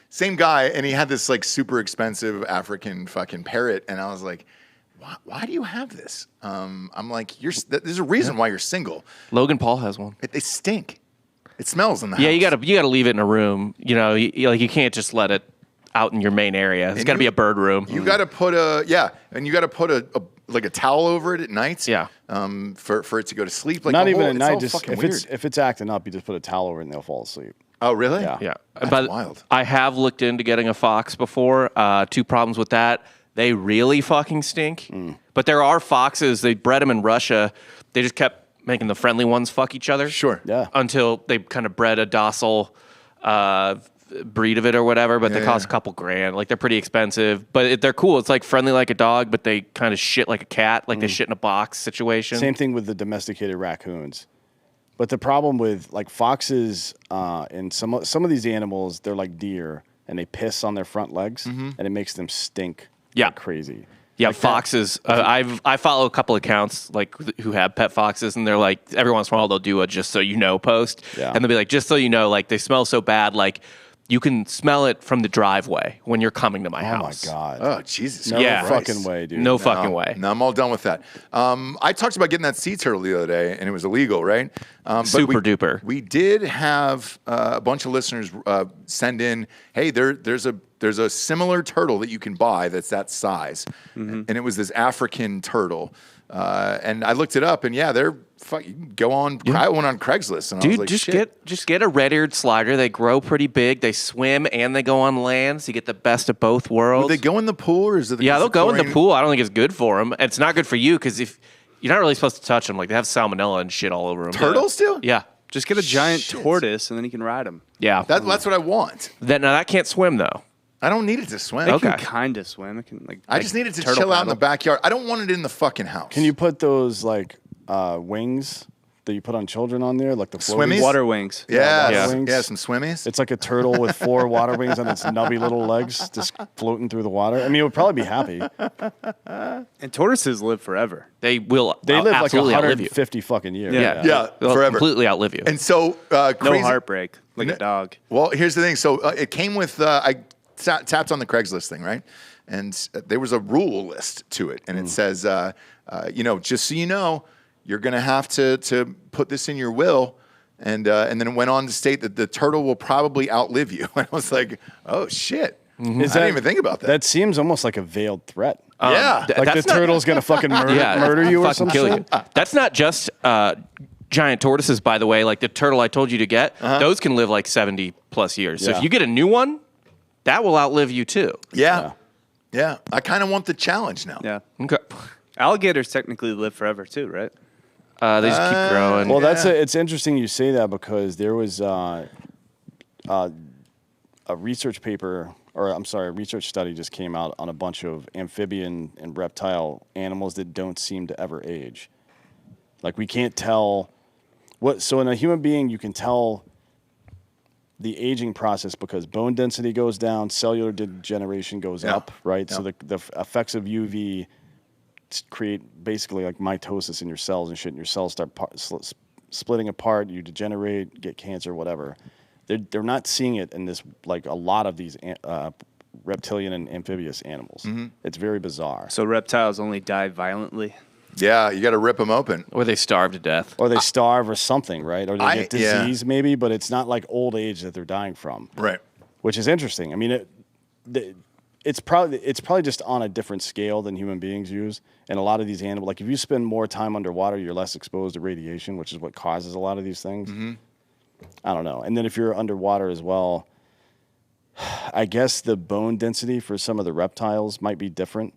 Speaker 1: Same guy, and he had this like super expensive African fucking parrot, and I was like, why do you have this? I'm like, there's a reason why you're single.
Speaker 3: Logan Paul has one.
Speaker 1: They stink. It smells in the house.
Speaker 3: Yeah, you gotta leave it in a room. You know, you can't just let it out in your main area. It's got to be a bird room.
Speaker 1: You got to put a towel over it at night.
Speaker 3: Yeah.
Speaker 1: For it to go to sleep. Like
Speaker 2: not even at night. Just
Speaker 1: if
Speaker 2: it's acting up, you just put a towel over it and they'll fall asleep.
Speaker 1: Oh, really?
Speaker 3: Yeah.
Speaker 1: That's wild.
Speaker 3: I have looked into getting a fox before. 2 problems with that. They really fucking stink. But there are foxes. They bred them in Russia. They just kept making the friendly ones fuck each other.
Speaker 1: Sure.
Speaker 2: Yeah.
Speaker 3: Until they kind of bred a docile breed of it or whatever, but they cost a couple grand. Like, they're pretty expensive, but they're cool. It's like friendly like a dog, but they kind of shit like a cat, like they shit in a box situation.
Speaker 2: Same thing with the domesticated raccoons. But the problem with like foxes and some of these animals, they're like deer and they piss on their front legs and it makes them stink like crazy.
Speaker 3: Yeah,
Speaker 2: like
Speaker 3: foxes. I follow a couple accounts like who have pet foxes, and they're like every once in a while they'll do a just so you know post, and they'll be like, just so you know, like they smell so bad, like you can smell it from the driveway when you're coming to my house.
Speaker 2: Oh my god!
Speaker 1: Oh Jesus!
Speaker 2: No fucking way, dude.
Speaker 3: No fucking way.
Speaker 1: No, I'm all done with that. I talked about getting that sea turtle the other day, and it was illegal, right?
Speaker 3: Super duper.
Speaker 1: We did have a bunch of listeners send in, hey, there's a there's a similar turtle that you can buy that's that size, and it was this African turtle. And I looked it up, and yeah, they're you can go on. I went on Craigslist, and I was like,
Speaker 3: just get a red-eared slider. They grow pretty big. They swim and they go on land, so you get the best of both worlds.
Speaker 1: Would they go in the pool, or is it?
Speaker 3: They'll go in the pool. I don't think it's good for them. It's not good for you because if you're not really supposed to touch them, like they have salmonella and shit all over them.
Speaker 1: Turtles do?
Speaker 3: Yeah.
Speaker 5: Just get a giant tortoise, and then you can ride them.
Speaker 3: Yeah.
Speaker 1: That's what I want.
Speaker 3: Now that can't swim though.
Speaker 1: I don't need it to swim.
Speaker 5: It can kind of swim. It can
Speaker 1: I just need it to chill out in the backyard. I don't want it in the fucking house.
Speaker 2: Can you put those wings that you put on children on there, like the
Speaker 1: Swimmies?
Speaker 5: Water wings.
Speaker 1: Yeah,
Speaker 2: wings.
Speaker 1: Yeah, some swimmies.
Speaker 2: It's like a turtle with 4 water wings on its nubby little legs, just floating through the water. I mean, it would probably be happy.
Speaker 5: And tortoises live forever.
Speaker 3: They will.
Speaker 2: They live like
Speaker 3: absolutely outlive you.
Speaker 2: 150 fucking years.
Speaker 1: Yeah,
Speaker 3: They'll
Speaker 1: forever.
Speaker 3: completely outlive you.
Speaker 1: And so
Speaker 5: No
Speaker 1: crazy.
Speaker 5: heartbreak, like a dog.
Speaker 1: Well, here's the thing. So it came with I tapped on the Craigslist thing, right? And there was a rule list to it, and it says, just so you know, you're going to have to put this in your will. And then it went on to state that the turtle will probably outlive you. And I was like, oh, shit. I didn't even think about that.
Speaker 2: That seems almost like a veiled threat.
Speaker 1: Yeah.
Speaker 2: Like the turtle's going to fucking murder you or
Speaker 3: fucking kill
Speaker 2: something.
Speaker 3: you. That's not just giant tortoises, by the way. Like the turtle I told you to get, those can live like 70 plus years. So
Speaker 2: Yeah.
Speaker 3: if you get a new one, that will outlive you too.
Speaker 1: Yeah. I kind of want the challenge now.
Speaker 5: Yeah.
Speaker 3: Okay.
Speaker 5: Alligators technically live forever too, right?
Speaker 3: They just keep growing.
Speaker 2: Well, it's interesting you say that because there was a research paper, or I'm sorry, a research study just came out on a bunch of amphibian and reptile animals that don't seem to ever age. Like we can't tell so in a human being, you can tell the aging process because bone density goes down, cellular degeneration goes up, right? So the effects of UV create basically like mitosis in your cells and shit, and your cells start splitting apart, you degenerate, get cancer, whatever. They're not seeing it in this, like a lot of these reptilian and amphibious animals. It's very bizarre.
Speaker 5: So reptiles only die violently.
Speaker 1: Yeah, you got to rip them open.
Speaker 3: Or they starve to death.
Speaker 2: Or they starve or something, right? Or they get disease maybe, but it's not like old age that they're dying from.
Speaker 1: Right.
Speaker 2: Which is interesting. I mean, it's probably just on a different scale than human beings use. And a lot of these animals, like if you spend more time underwater, you're less exposed to radiation, which is what causes a lot of these things. I don't know. And then if you're underwater as well, I guess the bone density for some of the reptiles might be different,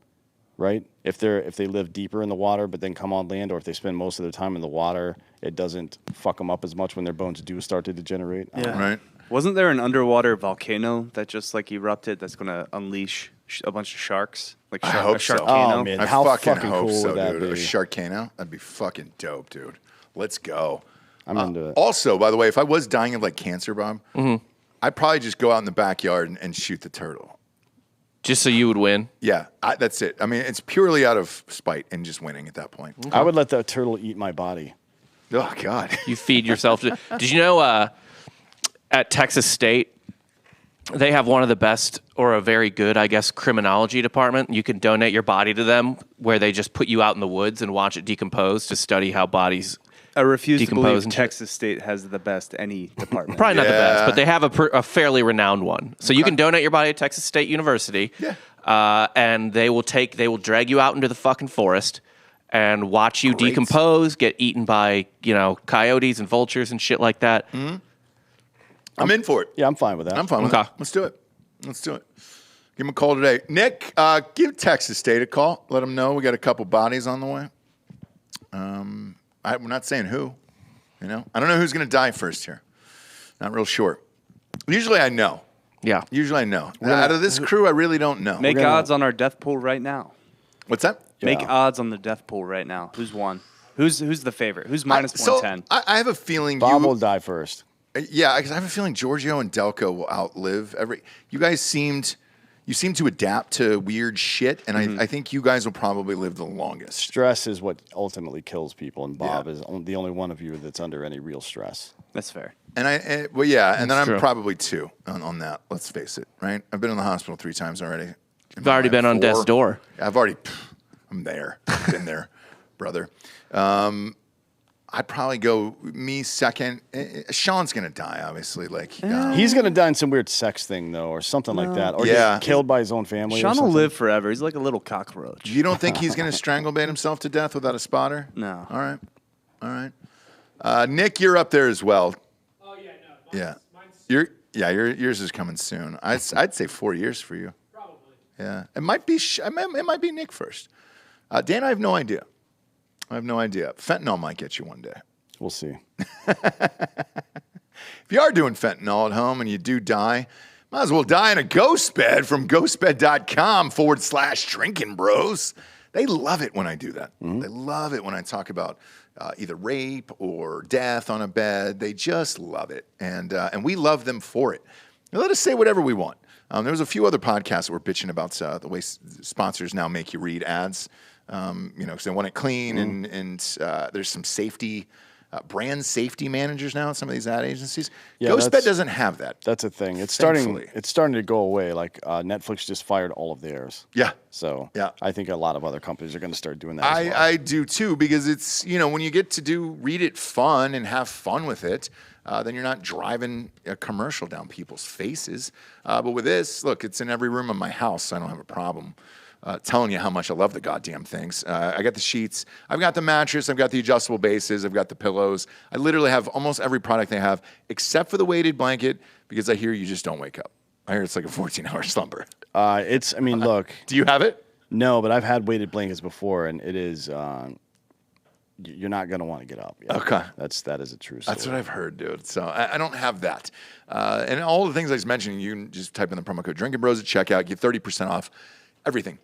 Speaker 2: right? If they live deeper in the water but then come on land, or if they spend most of their time in the water, it doesn't fuck them up as much when their bones do start to degenerate.
Speaker 1: Right.
Speaker 5: Wasn't there an underwater volcano that just like erupted that's going to unleash a bunch of sharks? Like
Speaker 1: I hope so.
Speaker 2: Oh, man.
Speaker 1: I
Speaker 2: How
Speaker 1: fucking
Speaker 2: fucking
Speaker 1: hope
Speaker 2: cool
Speaker 1: so,
Speaker 2: would that
Speaker 1: dude. A
Speaker 2: be?
Speaker 1: Sharkano? That'd be fucking dope, dude. Let's go.
Speaker 2: I'm into it.
Speaker 1: Also, by the way, if I was dying of like cancer, Bob, I'd probably just go out in the backyard and shoot the turtle.
Speaker 3: Just so you would win?
Speaker 1: Yeah, that's it. I mean, it's purely out of spite and just winning at that point.
Speaker 2: I would let the turtle eat my body.
Speaker 1: Oh, God.
Speaker 3: You feed yourself. Did you know at Texas State, they have one of the best, or a very good, I guess, criminology department. You can donate your body to them, where they just put you out in the woods and watch it decompose to study how bodies
Speaker 5: I refuse to
Speaker 3: decompose
Speaker 5: believe
Speaker 3: and
Speaker 5: Texas State has the best any department.
Speaker 3: Probably not the best, but they have a fairly renowned one. So you can donate your body to Texas State University, and they will drag you out into the fucking forest and watch you decompose, get eaten by coyotes and vultures and shit like that.
Speaker 1: I'm in for it.
Speaker 2: Yeah, I'm fine with that.
Speaker 1: I'm fine with it. Let's do it. Give him a call today. Nick, give Texas State a call. Let them know we got a couple bodies on the way. We're not saying who. I don't know who's going to die first here. Not real sure. Usually I know.
Speaker 3: Yeah.
Speaker 1: Usually I know. Out of this crew, I really don't know.
Speaker 5: Make odds on our death pool right now.
Speaker 1: What's that?
Speaker 5: Make odds on the death pool right now. Who's won? Who's the favorite? Who's minus 110?
Speaker 1: I have a feeling
Speaker 2: Bob will die first.
Speaker 1: Yeah, because I have a feeling Giorgio and Delco will outlive every. You guys seem to adapt to weird shit, and I think you guys will probably live the longest.
Speaker 2: Stress is what ultimately kills people, and Bob is the only one of you that's under any real stress.
Speaker 5: That's fair.
Speaker 1: And then I'm probably 2 on that. Let's face it, right? I've been in the hospital 3 times already.
Speaker 3: You've already been on death's door.
Speaker 1: I'm there. I've been there, brother. I'd probably go me second. Sean's gonna die, obviously. Like
Speaker 2: he's gonna die in some weird sex thing though, or something like that, or get killed by his own family.
Speaker 5: Sean
Speaker 2: or
Speaker 5: will live forever. He's like a little cockroach.
Speaker 1: You don't think he's gonna stranglebait himself to death without a spotter?
Speaker 5: No.
Speaker 1: All right. Nick, you're up there as well.
Speaker 6: Oh yeah, no.
Speaker 1: Mine's yours is coming soon. I'd say 4 years for you.
Speaker 6: Probably.
Speaker 1: Yeah, it might be Nick first. Dan, I have no idea. Fentanyl might get you one day.
Speaker 2: We'll see.
Speaker 1: If you are doing fentanyl at home and you do die, might as well die in a ghost bed from ghostbed.com/drinking bros. They love it when I do that. They love it when I talk about either rape or death on a bed. They just love it. And we love them for it. Now, let us say whatever we want. There was a few other podcasts that were bitching about the way sponsors now make you read ads. Because they want it clean and there's some safety, brand safety managers now at some of these ad agencies.
Speaker 2: Yeah,
Speaker 1: Ghostbed doesn't have that.
Speaker 2: That's a thing. It's
Speaker 1: Thankfully.
Speaker 2: starting to go away. Like Netflix just fired all of theirs.
Speaker 1: Yeah.
Speaker 2: So
Speaker 1: Yeah.
Speaker 2: I think a lot of other companies are going to start doing that. as well.
Speaker 1: I do too, because it's, when you get to read it fun and have fun with it, then you're not driving a commercial down people's faces. But with this, look, it's in every room of my house, so I don't have a problem. Telling you how much I love the goddamn things. I got the sheets. I've got the mattress. I've got the adjustable bases. I've got the pillows. I literally have almost every product they have, except for the weighted blanket, because I hear you just don't wake up. I hear it's like a 14-hour slumber.
Speaker 2: Look.
Speaker 1: Do you have it?
Speaker 2: No, but I've had weighted blankets before, and it is, you're not going to want to get up. Yeah.
Speaker 1: Okay.
Speaker 2: That is a true story.
Speaker 1: That's what I've heard, dude. So I don't have that. And all the things I was mentioning, you can just type in the promo code Drinkin' Bros at checkout, get 30% off everything.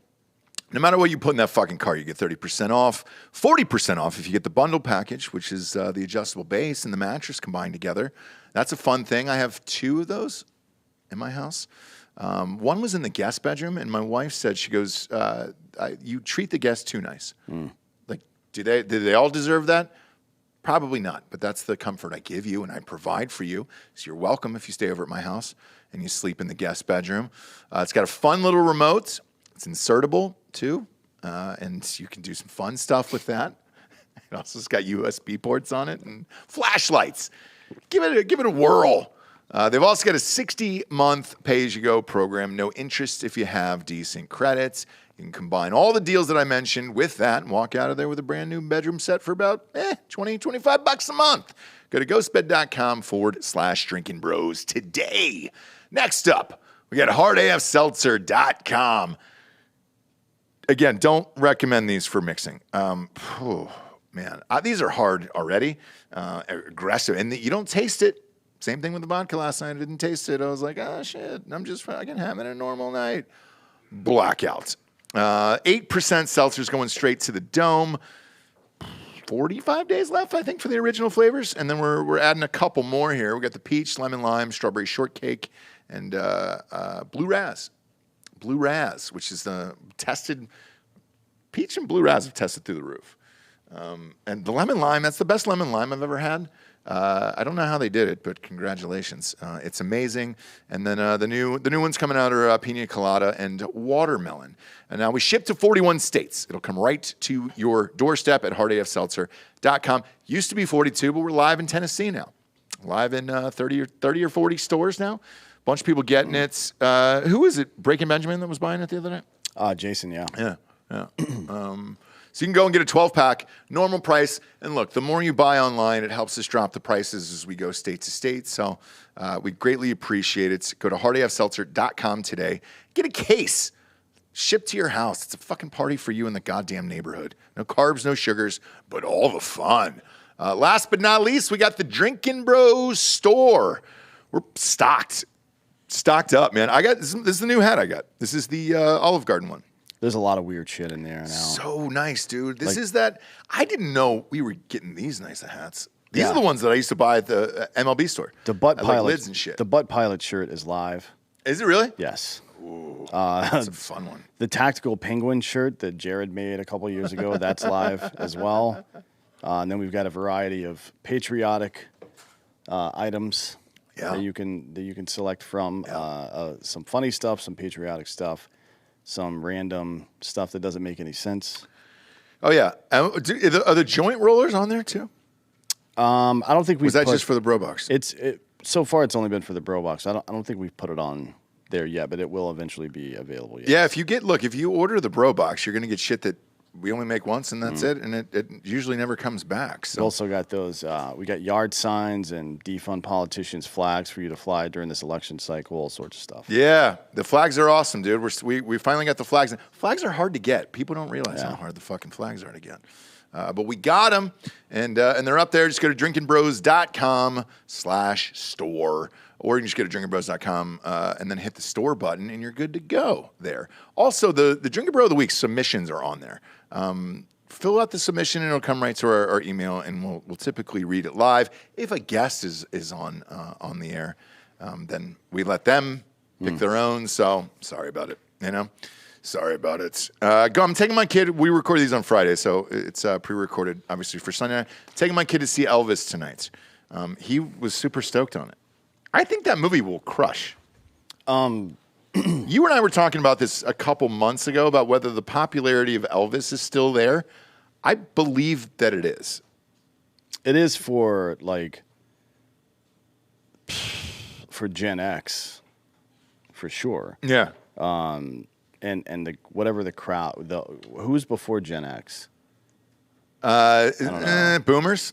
Speaker 1: No matter what you put in that fucking car, you get 30% off, 40% off if you get the bundle package, which is the adjustable base and the mattress combined together. That's a fun thing. I have 2 of those in my house. One was in the guest bedroom, and my wife said, she goes, you treat the guests too nice. Like, do they all deserve that? Probably not, but that's the comfort I give you and I provide for you. So you're welcome if you stay over at my house and you sleep in the guest bedroom. It's got a fun little remote. It's insertable too, and you can do some fun stuff with that. It also has got USB ports on it and flashlights. Give it a whirl. They've also got a 60-month pay-as-you-go program. No interest if you have decent credits. You can combine all the deals that I mentioned with that and walk out of there with a brand new bedroom set for about $20-25 a month. Go to ghostbed.com/drinking bros today. Next up, we got hardafseltzer.com. Again, don't recommend these for mixing. These are hard already, aggressive, and you don't taste it. Same thing with the vodka last night. I didn't taste it. I was like, oh, shit, I'm just fucking having a normal night. Blackout. 8% seltzers going straight to the dome. 45 days left, I think, for the original flavors. And then we're adding a couple more here. We got the peach, lemon lime, strawberry shortcake, and blue raz. Blue raz, which is the tested. Peach and blue raz have tested through the roof. And the lemon lime, that's the best lemon lime I've ever had. I don't know how they did it, but congratulations. It's amazing. And then the new ones coming out are pina colada and watermelon. And now we ship to 41 states. It'll come right to your doorstep at hardafseltzer.com. Used to be 42, but we're live in Tennessee now. Live in 30 or 40 stores now. Bunch of people getting it. Who is it? Breaking Benjamin that was buying it the other night?
Speaker 2: Jason, yeah.
Speaker 1: Yeah. So you can go and get a 12-pack, normal price. And look, the more you buy online, it helps us drop the prices as we go state to state. So we greatly appreciate it. Go to hardafseltzer.com today. Get a case. Shipped to your house. It's a fucking party for you in the goddamn neighborhood. No carbs, no sugars, but all the fun. Last but not least, we got the Drinkin' Bros store. We're stocked up, man. This is the new hat I got. This is the Olive Garden one.
Speaker 2: There's a lot of weird shit in there now.
Speaker 1: So nice, dude. This is that. I didn't know we were getting these nice hats. These are the ones that I used to buy at the MLB store.
Speaker 2: The butt pilot
Speaker 1: lids and shit.
Speaker 2: The butt pilot shirt is live.
Speaker 1: Is it really?
Speaker 2: Yes.
Speaker 1: Ooh, that's a fun one.
Speaker 2: The tactical penguin shirt that Jared made a couple years ago, that's live as well. And then we've got a variety of patriotic items that you can select from. Some funny stuff, some patriotic stuff, some random stuff that doesn't make any sense.
Speaker 1: Oh yeah, are the joint rollers on there too?
Speaker 2: I don't think we
Speaker 1: was that just for the bro box?
Speaker 2: So far it's only been for the bro box. I don't think we've put it on there yet, but it will eventually be available. Yes.
Speaker 1: Yeah, if you order the bro box, you're gonna get shit that we only make once and that's it, and it usually never comes back. So
Speaker 2: we also got those. We got yard signs and defund politicians flags for you to fly during this election cycle, all sorts of stuff.
Speaker 1: Yeah, the flags are awesome, dude. We finally got the flags. Flags are hard to get. People don't realize how hard the fucking flags are to get. But we got them, and they're up there. Just go to drinkinbros.com/store, or you can just go to drinkinbros.com and then hit the store button, and you're good to go there. Also, the Drinkin' Bro of the Week submissions are on there. Fill out the submission, and it'll come right to our email, and we'll typically read it live. If a guest is on the air, then we let them pick their own. So sorry about it, Sorry about it. I'm taking my kid. We record these on Friday, so it's pre-recorded, obviously, for Sunday night. Taking my kid to see Elvis tonight. He was super stoked on it. I think that movie will crush. You and I were talking about this a couple months ago about whether the popularity of Elvis is still there. I believe that it is.
Speaker 2: It is for Gen X, for sure.
Speaker 1: Yeah.
Speaker 2: And whatever the crowd, who's before Gen X?
Speaker 1: Boomers.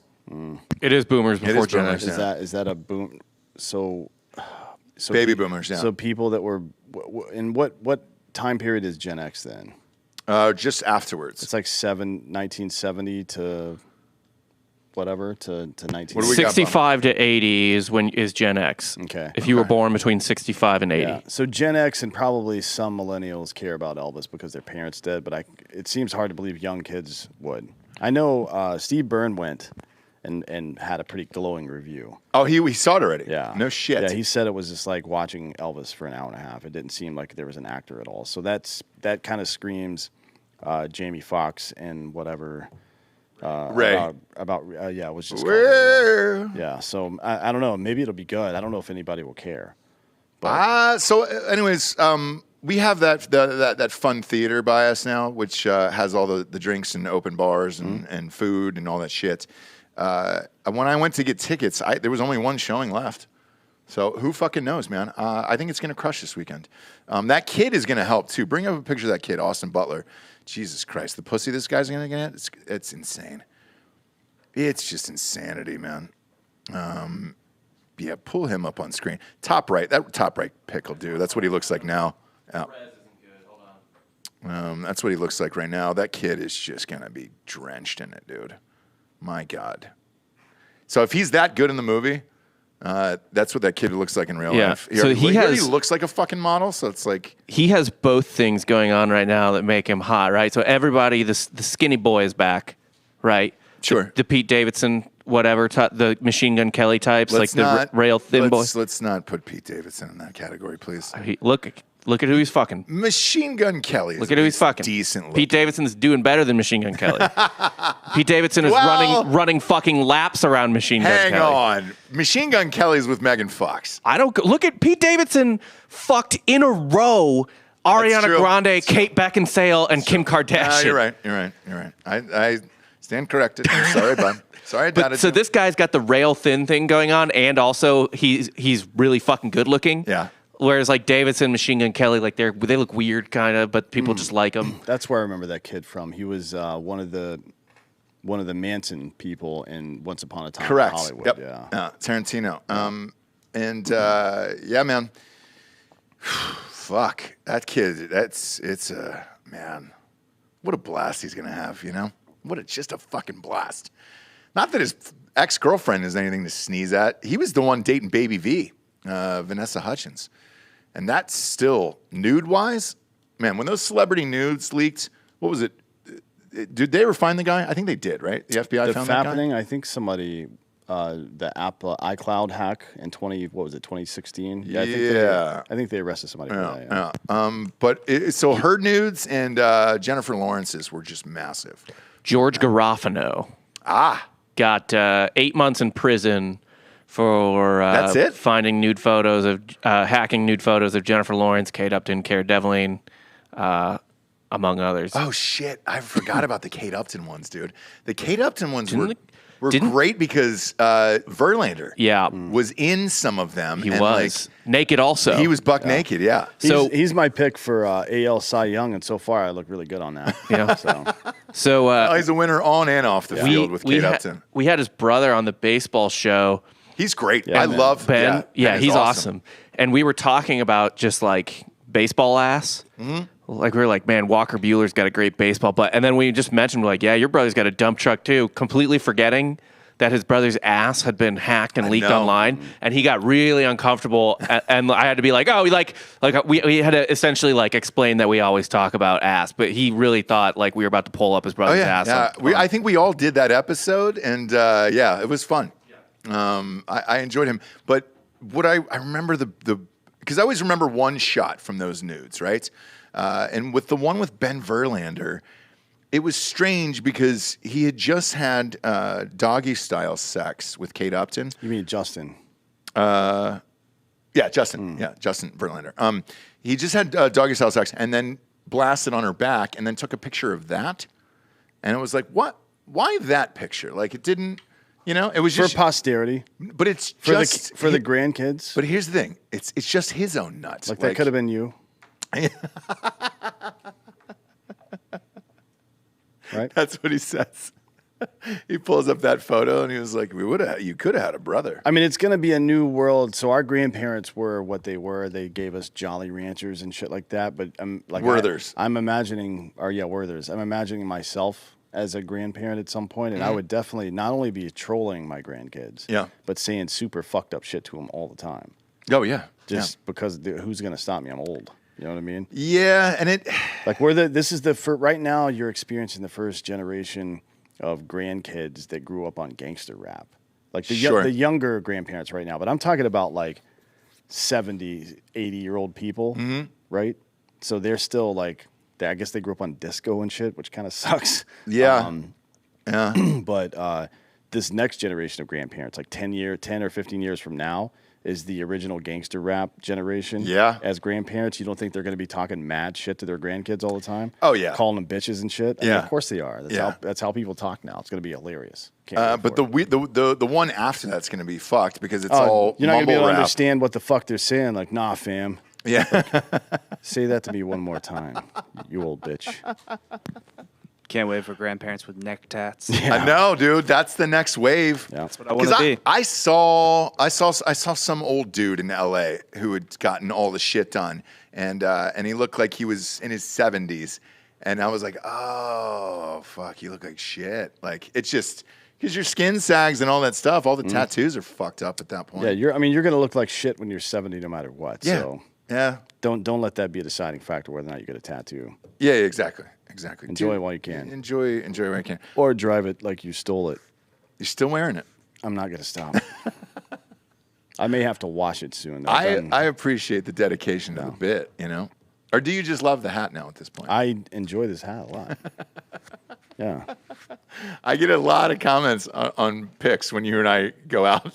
Speaker 3: It is boomers before Gen X.
Speaker 2: Is that a boom? So
Speaker 1: baby boomers. Yeah.
Speaker 2: So people that were in what time period is Gen X then?
Speaker 1: Just afterwards.
Speaker 2: It's like 1970 to whatever to 19.
Speaker 1: What do we got,
Speaker 3: 65 to 80 is Gen X.
Speaker 2: Okay.
Speaker 3: If you were born between 65 and 80.
Speaker 2: Yeah. So Gen X and probably some millennials care about Elvis because their parents did, but it seems hard to believe young kids would. I know Steve Byrne went and had a pretty glowing review.
Speaker 1: Oh, he saw it already?
Speaker 2: Yeah.
Speaker 1: No shit.
Speaker 2: Yeah, he said it was just like watching Elvis for an hour and a half. It didn't seem like there was an actor at all. So that kind of screams Jamie Foxx and whatever.
Speaker 1: Ray.
Speaker 2: It was just yeah. So I don't know. Maybe it'll be good. I don't know if anybody will care.
Speaker 1: So anyways, we have that fun theater by us now, which has all the drinks and open bars and food and all that shit. When I went to get tickets, there was only one showing left. So who fucking knows, man? I think it's going to crush this weekend. That kid is going to help too. Bring up a picture of that kid, Austin Butler. Jesus Christ, the pussy this guy's going to get, it's insane. It's just insanity, man. Yeah, pull him up on screen. Top right. That top right pic will do. That's what he looks like now.
Speaker 3: Res isn't good. Hold on.
Speaker 1: That's what he looks like right now. That kid is just going to be drenched in it, dude. My God. So if he's that good in the movie, that's what that kid looks like in real life.
Speaker 3: So he
Speaker 1: looks like a fucking model, so it's like...
Speaker 3: He has both things going on right now that make him hot, right? So everybody, the skinny boy is back, right?
Speaker 1: Sure.
Speaker 3: The Pete Davidson, whatever, the Machine Gun Kelly types, the rail thin boy.
Speaker 1: Let's not put Pete Davidson in that category, please.
Speaker 3: Look at who he's fucking.
Speaker 1: Machine Gun Kelly.
Speaker 3: Look at who he's fucking.
Speaker 1: Decent.
Speaker 3: Pete Davidson's doing better than Machine Gun Kelly. Pete Davidson is running fucking laps around Machine Gun Kelly.
Speaker 1: Hang on. Machine Gun Kelly's with Megan Fox.
Speaker 3: Look at Pete Davidson fucked in a row Ariana Grande, Kate Beckinsale, and Kim Kardashian.
Speaker 1: You're right. I stand corrected. I'm sorry, bud. Sorry, I doubted
Speaker 3: so
Speaker 1: you.
Speaker 3: this guy's got the rail thin thing going on, and also he's really fucking good looking.
Speaker 1: Yeah.
Speaker 3: Whereas like Davidson, Machine Gun Kelly, like they look weird kind of, but people just like them.
Speaker 2: That's where I remember that kid from. He was one of the Manson people in Once Upon a Time in Hollywood.
Speaker 1: Yep.
Speaker 2: Yeah.
Speaker 1: Tarantino. Yeah, man. Fuck that kid. It's a man. What a blast he's gonna have. Just a fucking blast. Not that his ex-girlfriend is anything to sneeze at. He was the one dating Baby V, Vanessa Hudgens. And that's still, nude-wise, man, when those celebrity nudes leaked, what was it? Did they ever find the guy? I think they did, right? The FBI found that guy?
Speaker 2: I think somebody, the Apple iCloud hack in 2016? Yeah. I think they arrested somebody for that.
Speaker 1: Yeah. But so her nudes and Jennifer Lawrence's were just massive.
Speaker 3: George Garofano. Got 8 months in prison for
Speaker 1: that's it?
Speaker 3: Finding nude photos of hacking nude photos of Jennifer Lawrence, Kate Upton, Cara Delevingne, among others.
Speaker 1: Oh shit! I forgot about the Kate Upton ones, dude. The Kate Upton ones were were great because Verlander was in some of them.
Speaker 3: He was naked also.
Speaker 1: He was buck naked, yeah.
Speaker 2: So he's my pick for AL Cy Young, and so far I look really good on that.
Speaker 3: Yeah. So
Speaker 1: he's a winner on and off the field with Kate Upton.
Speaker 3: We had his brother on the baseball show.
Speaker 1: He's great. I love
Speaker 3: Ben. Yeah, he's awesome. And we were talking about just like baseball ass. Mm-hmm. Like we were like, man, Walker Buehler's got a great baseball butt. And then we just mentioned, we're like, yeah, your brother's got a dump truck too. Completely forgetting that his brother's ass had been hacked and leaked online, and he got really uncomfortable. And I had to be like, oh, we had to essentially like explain that we always talk about ass, but he really thought like we were about to pull up his brother's ass.
Speaker 1: Yeah, I think we all did that episode, and it was fun. I enjoyed him, but what I remember because I always remember one shot from those nudes, right? And with the one with Ben Verlander, it was strange because he had just had doggy-style sex with Kate Upton.
Speaker 2: You mean Justin?
Speaker 1: Yeah, Justin. Yeah, Justin Verlander. He just had doggy-style sex and then blasted on her back and then took a picture of that. And it was like, what? Why that picture? Like, it didn't, it was just...
Speaker 2: For posterity.
Speaker 1: But it's
Speaker 2: for
Speaker 1: just...
Speaker 2: the grandkids.
Speaker 1: But here's the thing. It's just his own nuts.
Speaker 2: Like that could have been you. Right?
Speaker 1: That's what he says. He pulls up that photo and he was like, you could have had a brother.
Speaker 2: I mean, it's going to be a new world. So our grandparents were what they were. They gave us Jolly Ranchers and shit like that. But
Speaker 1: Werthers.
Speaker 2: I'm imagining, Werthers. I'm imagining myself as a grandparent at some point, and I would definitely not only be trolling my grandkids, but saying super fucked up shit to them all the time.
Speaker 1: Oh, yeah.
Speaker 2: Just because who's going to stop me? I'm old. You know what I mean?
Speaker 1: Yeah, and
Speaker 2: right now you're experiencing the first generation of grandkids that grew up on gangster rap. Like the younger grandparents right now, but I'm talking about like 70, 80-year-old people, right? So they're still like, I guess they grew up on disco and shit, which kind of sucks.
Speaker 1: Yeah.
Speaker 2: But this next generation of grandparents, like 10 or 15 years from now, is the original gangster rap generation.
Speaker 1: Yeah.
Speaker 2: As grandparents, you don't think they're going to be talking mad shit to their grandkids all the time?
Speaker 1: Oh, yeah.
Speaker 2: Calling them bitches and shit? I mean, of course they are. That's how people talk now. It's going to be hilarious.
Speaker 1: But the one after that's going to be fucked because it's all
Speaker 2: you're not going to be able to
Speaker 1: rap.
Speaker 2: understand what the fuck they're saying. Like, nah, fam.
Speaker 1: Yeah.
Speaker 2: Say that to me one more time, you old bitch.
Speaker 5: Can't wait for grandparents with neck tats.
Speaker 1: Yeah. I know, dude. That's the next wave.
Speaker 2: Yeah.
Speaker 5: That's what I want to be.
Speaker 1: I saw some old dude in LA who had gotten all the shit done, and he looked like he was in his 70s, and I was like, oh fuck, you look like shit. Like it's just because your skin sags and all that stuff. All the tattoos are fucked up at that point.
Speaker 2: Yeah, you're gonna look like shit when you're 70, no matter what.
Speaker 1: Yeah.
Speaker 2: So
Speaker 1: yeah.
Speaker 2: Don't let that be a deciding factor whether or not you get a tattoo.
Speaker 1: Yeah, exactly.
Speaker 2: Enjoy it while you can.
Speaker 1: Enjoy while you can.
Speaker 2: Or drive it like you stole it.
Speaker 1: You're still wearing it.
Speaker 2: I'm not going to stop. I may have to wash it soon.
Speaker 1: I appreciate the dedication to the bit, Or do you just love the hat now at this point?
Speaker 2: I enjoy this hat a lot. Yeah.
Speaker 1: I get a lot of comments on pics when you and I go out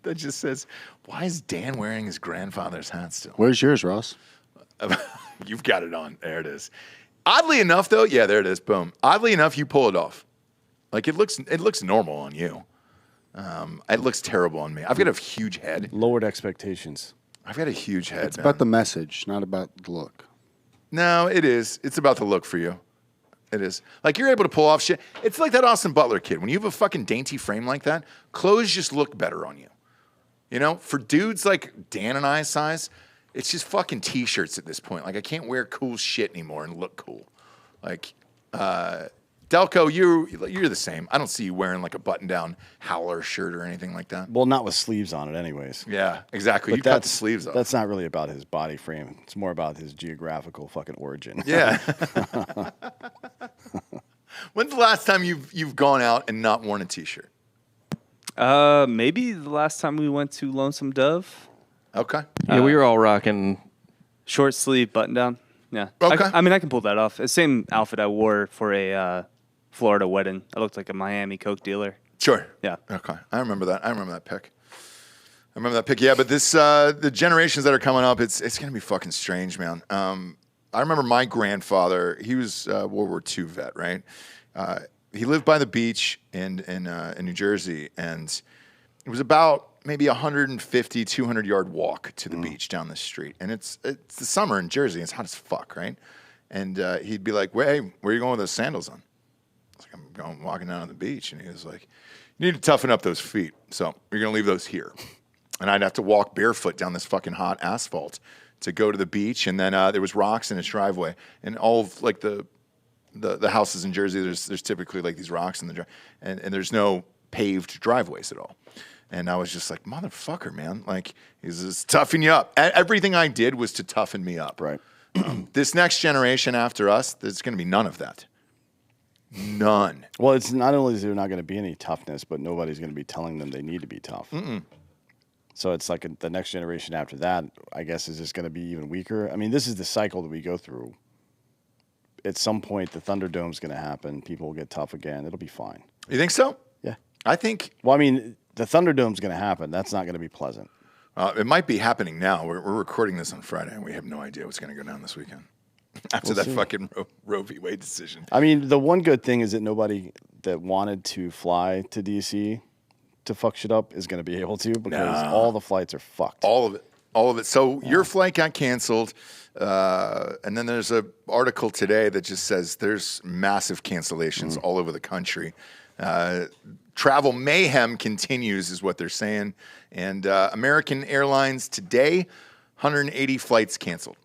Speaker 1: that just says, why is Dan wearing his grandfather's hat still?
Speaker 4: Where's yours, Ross?
Speaker 1: You've got it on. There it is. Oddly enough, though, yeah, there it is. Boom. Oddly enough, you pull it off. Like it looks normal on you. It looks terrible on me. I've got a huge head.
Speaker 2: Lowered expectations.
Speaker 1: I've got a huge head.
Speaker 4: It's about the message, not about the look.
Speaker 1: No, it is. It's about the look for you. It is. Like you're able to pull off shit. It's like that Austin Butler kid. When you have a fucking dainty frame like that, clothes just look better on you. For dudes like Dan and I's size, it's just fucking T-shirts at this point. Like, I can't wear cool shit anymore and look cool. Like, Delco, you're the same. I don't see you wearing, like, a button-down Howler shirt or anything like that.
Speaker 2: Well, not with sleeves on it anyways.
Speaker 1: Yeah, exactly.
Speaker 2: But
Speaker 1: You cut the sleeves off.
Speaker 2: That's not really about his body frame. It's more about his geographical fucking origin.
Speaker 1: Yeah. When's the last time you've gone out and not worn a T-shirt?
Speaker 5: Maybe the last time we went to Lonesome Dove.
Speaker 1: Okay.
Speaker 3: Yeah, we were all rocking
Speaker 5: short sleeve button down. Yeah.
Speaker 1: Okay.
Speaker 5: I mean, I can pull that off. The same outfit I wore for a Florida wedding. I looked like a Miami Coke dealer.
Speaker 1: Sure.
Speaker 5: Yeah.
Speaker 1: Okay. I remember that pick. Yeah, but this the generations that are coming up, it's gonna be fucking strange, man. I remember my grandfather. He was World War II vet, right? he lived by the beach in New Jersey, and it was about maybe 150, 200-yard walk to the beach down the street. And it's the summer in Jersey. It's hot as fuck, right? And he'd be like, "Hey, where are you going with those sandals on?" I was like, "I'm walking down on the beach." And he was like, "You need to toughen up those feet. So you're going to leave those here." And I'd have to walk barefoot down this fucking hot asphalt to go to the beach. And then there was rocks in his driveway. And all of like the houses in Jersey, there's typically like these rocks in the driveway. And there's no paved driveways at all. And I was just like, motherfucker, man. Like, he's just toughen you up. Everything I did was to toughen me up.
Speaker 2: Right.
Speaker 1: This next generation after us, there's going to be none of that. None.
Speaker 2: Well, it's not only is there not going to be any toughness, but nobody's going to be telling them they need to be tough. So it's like the next generation after that, I guess, is just going to be even weaker. I mean, this is the cycle that we go through. At some point, the Thunderdome's going to happen. People will get tough again. It'll be fine.
Speaker 1: You think so?
Speaker 2: Yeah.
Speaker 1: I think.
Speaker 2: Well, I mean, the Thunderdome's going to happen. That's not going to be pleasant.
Speaker 1: It might be happening now. We're recording this on Friday, and we have no idea what's going to go down this weekend after that fucking Roe v. Wade decision.
Speaker 2: I mean, the one good thing is that nobody that wanted to fly to D.C. to fuck shit up is going to be able to because all the flights are fucked.
Speaker 1: All of it. So your flight got canceled, and then there's an article today that just says there's massive cancellations all over the country. Travel mayhem continues is what they're saying. And American Airlines today, 180 flights canceled.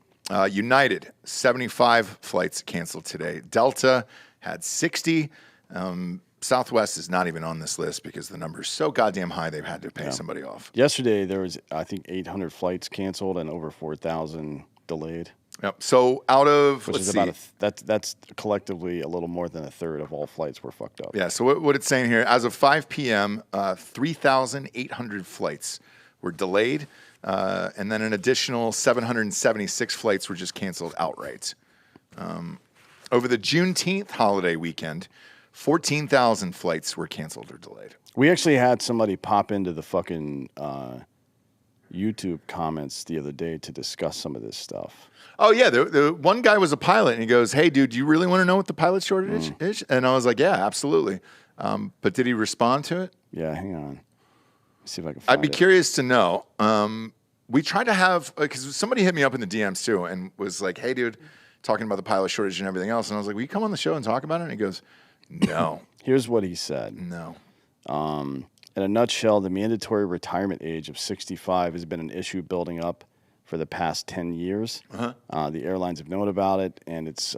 Speaker 1: United, 75 flights canceled today. Delta had 60. Southwest is not even on this list because the number is so goddamn high they've had to pay somebody off.
Speaker 2: Yesterday, there was, I think, 800 flights canceled and over 4,000 delayed.
Speaker 1: Yep. So out of,
Speaker 2: Which is about that's collectively a little more than a third of all flights were fucked up.
Speaker 1: Yeah, so what it's saying here, as of 5 p.m., 3,800 flights were delayed, and then an additional 776 flights were just canceled outright. Over the Juneteenth holiday weekend, 14,000 flights were canceled or delayed.
Speaker 2: We actually had somebody pop into the fucking YouTube comments the other day to discuss some of this stuff.
Speaker 1: Oh, yeah. The one guy was a pilot, and he goes, "Hey, dude, do you really want to know what the pilot shortage is?" And I was like, "Yeah, absolutely." But did he respond to it?
Speaker 2: Yeah, hang on. Let's see if I can find
Speaker 1: I'd be curious to know. We tried to have, because somebody hit me up in the DMs too and was like, "Hey, dude," talking about the pilot shortage and everything else. And I was like, "Will you come on the show and talk about it?" And he goes, "No."
Speaker 2: Here's what he said.
Speaker 1: No.
Speaker 2: In a nutshell, the mandatory retirement age of 65 has been an issue building up for the past 10 years. The airlines have known about it, and it's.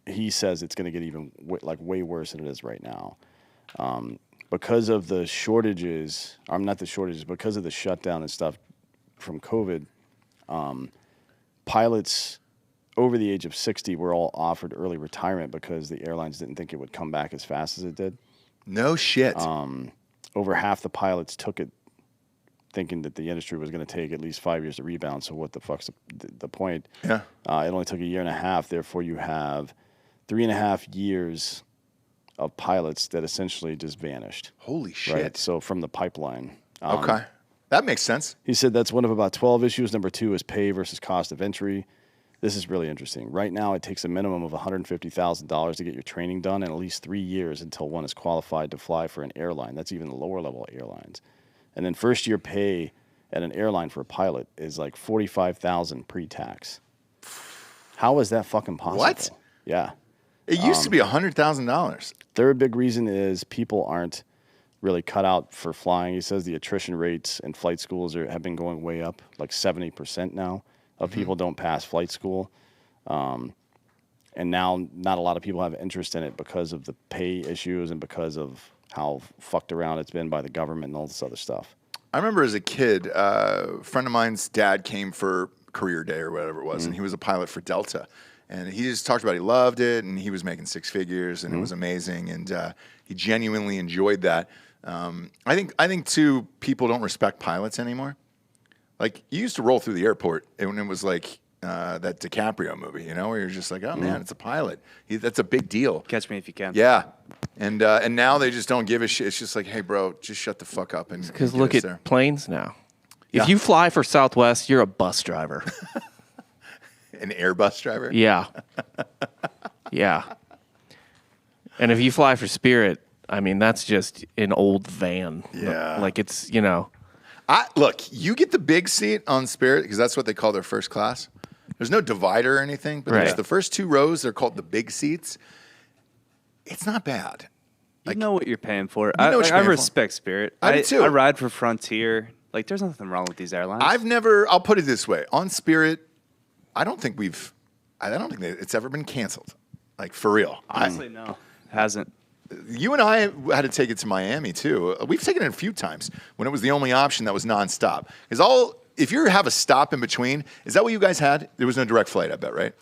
Speaker 2: He says it's going to get even way worse than it is right now, because of the shortages. Not the shortages, because of the shutdown and stuff from COVID. Pilots over the age of 60 were all offered early retirement because the airlines didn't think it would come back as fast as it did.
Speaker 1: No shit.
Speaker 2: Over half the pilots took it thinking that the industry was going to take at least 5 years to rebound. So what the fuck's the point?
Speaker 1: Yeah.
Speaker 2: It only took a year and a half. Therefore, you have 3.5 years of pilots that essentially just vanished.
Speaker 1: Holy shit.
Speaker 2: Right? So from the pipeline.
Speaker 1: Okay. That makes sense.
Speaker 2: He said that's one of about 12 issues. Number 2 is pay versus cost of entry. This is really interesting. Right now, it takes a minimum of $150,000 to get your training done and at least 3 years until one is qualified to fly for an airline. That's even the lower level airlines. And then first year pay at an airline for a pilot is like $45,000 pre-tax. How is that fucking possible?
Speaker 1: What?
Speaker 2: Yeah.
Speaker 1: It used to be $100,000.
Speaker 2: Third big reason is people aren't really cut out for flying. He says the attrition rates in flight schools have been going way up, like 70% now. Of people don't pass flight school. And now not a lot of people have interest in it because of the pay issues and because of how fucked around it's been by the government and all this other stuff.
Speaker 1: I remember as a kid, a friend of mine's dad came for career day or whatever it was, and he was a pilot for Delta. And he just talked about he loved it, and he was making 6 figures, and it was amazing, and he genuinely enjoyed that. I think, too, people don't respect pilots anymore. Like, you used to roll through the airport, and it was like that DiCaprio movie, you know, where you're just like, oh, man, it's a pilot. That's a big deal.
Speaker 5: Catch me if you can.
Speaker 1: Yeah. And now they just don't give a shit. It's just like, hey, bro, just shut the fuck up.
Speaker 3: Because look at planes now.
Speaker 1: Yeah.
Speaker 3: If you fly for Southwest, you're a bus driver.
Speaker 1: An Airbus driver?
Speaker 3: Yeah. Yeah. And if you fly for Spirit, I mean, that's just an old van.
Speaker 1: Yeah.
Speaker 3: Like it's,
Speaker 1: Look, you get the big seat on Spirit because that's what they call their first class. There's no divider or anything, but there's
Speaker 3: Right.
Speaker 1: the first 2 rows. They're called the big seats. It's not bad.
Speaker 5: You know what you're paying for.
Speaker 1: know what you're
Speaker 5: I
Speaker 1: paying for.
Speaker 5: respect Spirit.
Speaker 1: I do too.
Speaker 5: I ride for Frontier. Like, there's nothing wrong with these airlines.
Speaker 1: I'll put it this way. On Spirit, I don't think it's ever been canceled. Like, for real.
Speaker 5: Honestly, no. It hasn't.
Speaker 1: You and I had to take it to Miami, too. We've taken it a few times when it was the only option that was nonstop. If you have a stop in between, is that what you guys had? There was no direct flight, I bet, right?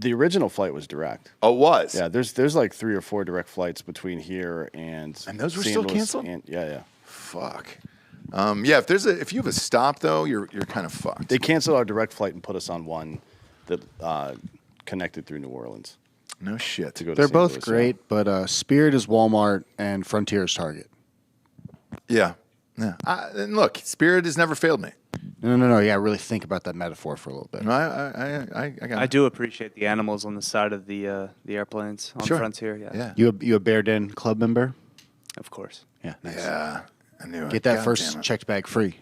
Speaker 2: The original flight was direct.
Speaker 1: Oh, it was?
Speaker 2: Yeah, there's like 3 or 4 direct flights between here and
Speaker 1: those were
Speaker 2: St.
Speaker 1: still
Speaker 2: Louis
Speaker 1: canceled?
Speaker 2: Yeah.
Speaker 1: Fuck. Yeah, if you have a stop, though, you're kind of fucked.
Speaker 2: They canceled our direct flight and put us on one that connected through New Orleans.
Speaker 1: No shit.
Speaker 2: To go to
Speaker 4: They're
Speaker 2: St.
Speaker 4: both
Speaker 2: Louis,
Speaker 4: great, but Spirit is Walmart and Frontier is Target.
Speaker 1: Yeah. And look, Spirit has never failed me.
Speaker 4: No. Yeah, really think about that metaphor for a little bit.
Speaker 1: No, I got
Speaker 5: I
Speaker 1: it.
Speaker 5: do appreciate the animals on the side of the airplanes on
Speaker 1: Sure.
Speaker 5: Frontier. Yeah.
Speaker 4: You a Bear Den Club member?
Speaker 5: Of course.
Speaker 4: Yeah, nice.
Speaker 1: Yeah. I knew it.
Speaker 4: Get that
Speaker 1: God
Speaker 4: first
Speaker 1: damn it.
Speaker 4: checked bag free.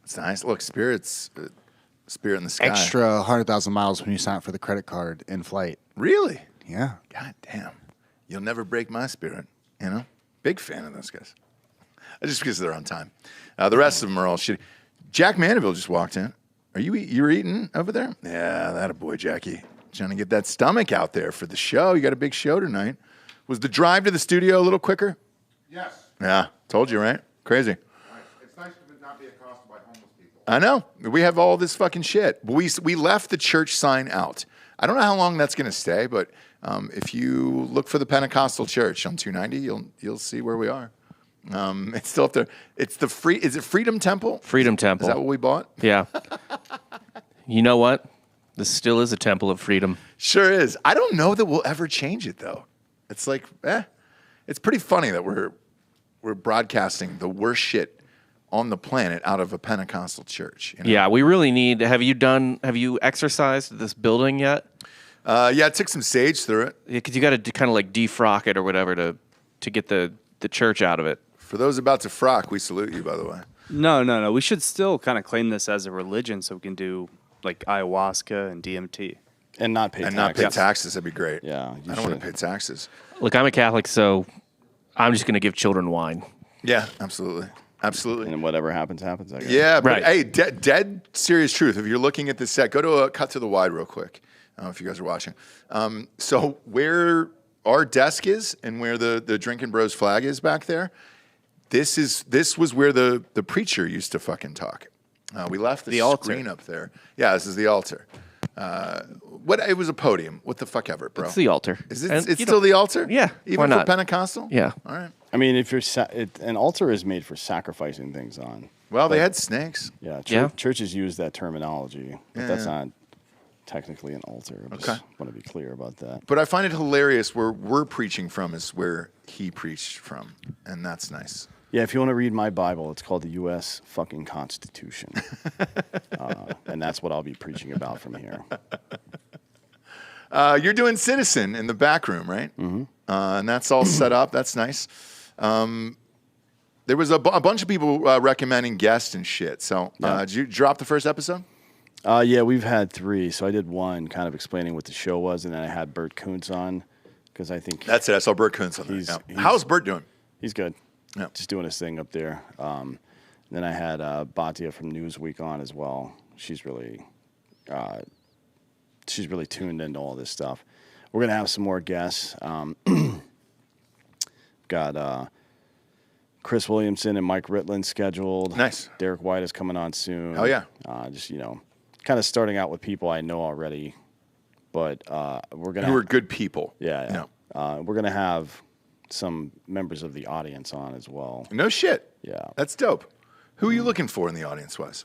Speaker 1: It's nice. Look, Spirit's Spirit in the sky.
Speaker 4: Extra 100,000 miles when you sign up for the credit card in flight.
Speaker 1: Really?
Speaker 4: Yeah.
Speaker 1: God damn. You'll never break my spirit. Big fan of those guys. Just because they're on time. The rest of them are all shitty. Jack Mandeville just walked in. You're eating over there? Yeah, that a boy, Jackie. Trying to get that stomach out there for the show. You got a big show tonight. Was the drive to the studio a little quicker?
Speaker 6: Yes.
Speaker 1: Yeah, told you, right? Crazy.
Speaker 6: It's nice to not be accosted by homeless people.
Speaker 1: I know. We have all this fucking shit. But we left the church sign out. I don't know how long that's going to stay, but if you look for the Pentecostal church on 290, you'll see where we are. It's still up there. It's is it Freedom Temple?
Speaker 3: Freedom Temple.
Speaker 1: Is that what we bought?
Speaker 3: Yeah. You know what? This still is a temple of freedom.
Speaker 1: Sure is. I don't know that we'll ever change it though. It's like, it's pretty funny that we're broadcasting the worst shit on the planet out of a Pentecostal church.
Speaker 3: Yeah, we really need. Have you exercised this building yet?
Speaker 1: Yeah, it took some sage through it.
Speaker 3: Yeah, because you got to kind of like defrock it or whatever to get the church out of it.
Speaker 1: For those about to frock, we salute you, by the way.
Speaker 5: No. We should still kind of claim this as a religion so we can do like ayahuasca and DMT.
Speaker 2: And not pay taxes.
Speaker 1: Not pay taxes. That'd be great.
Speaker 2: Yeah,
Speaker 1: I don't want to pay taxes.
Speaker 3: Look, I'm a Catholic, so I'm just going to give children wine.
Speaker 1: Yeah, absolutely. Absolutely.
Speaker 2: And whatever happens, happens, I guess.
Speaker 1: Yeah, but
Speaker 3: Right.
Speaker 1: hey, dead serious truth. If you're looking at this set, go to a cut to the wide real quick. If you guys are watching. So where our desk is and where the Drinkin' Bros flag is back there, this was where the preacher used to fucking talk. We left the
Speaker 5: altar.
Speaker 1: screen up there. Yeah, this is the altar. It was a podium. What the fuck ever, bro?
Speaker 3: It's the altar.
Speaker 1: Is it?
Speaker 3: And,
Speaker 1: It's
Speaker 3: you
Speaker 1: still
Speaker 3: know,
Speaker 1: the altar?
Speaker 3: Yeah,
Speaker 1: Even
Speaker 3: why
Speaker 1: for
Speaker 3: not?
Speaker 1: Pentecostal?
Speaker 3: Yeah.
Speaker 1: All right.
Speaker 2: I mean, if you're an altar is made for sacrificing things on.
Speaker 1: Well, they had snakes.
Speaker 2: Yeah,
Speaker 3: Yeah.
Speaker 2: churches use that terminology, but
Speaker 1: Yeah,
Speaker 2: that's
Speaker 1: yeah.
Speaker 2: not technically an altar. I
Speaker 1: Okay.
Speaker 2: just want to be clear about that.
Speaker 1: But I find it hilarious where we're preaching from is where he preached from. And that's nice.
Speaker 2: Yeah, if you want to read my Bible, it's called the U.S. fucking Constitution. And that's what I'll be preaching about from here.
Speaker 1: You're doing Citizen in the back room, right? Mm-hmm. And that's all set up. That's nice. There was a bunch of people recommending guests and shit. So did you drop the first episode?
Speaker 2: Yeah, we've had 3. So I did one kind of explaining what the show was, and then I had Bert Koontz on because I think
Speaker 1: That's it. I saw Bert Koontz on there.
Speaker 2: He's-
Speaker 1: Yeah. How's Bert doing?
Speaker 2: he's good.
Speaker 1: Yeah.
Speaker 2: Just doing his thing up there. Then I had Batia from Newsweek on as well. She's really tuned into all this stuff. We're gonna have some more guests. Got Chris Williamson and Mike Ritland scheduled.
Speaker 1: Nice.
Speaker 2: Derek White is coming on soon.
Speaker 1: Hell yeah.
Speaker 2: Just kind of starting out with people I know already, but we're gonna.
Speaker 1: You were good people.
Speaker 2: Yeah. We're gonna have some members of the audience on as well.
Speaker 1: No shit.
Speaker 2: Yeah.
Speaker 1: That's dope. Who are you looking for in the audience wise?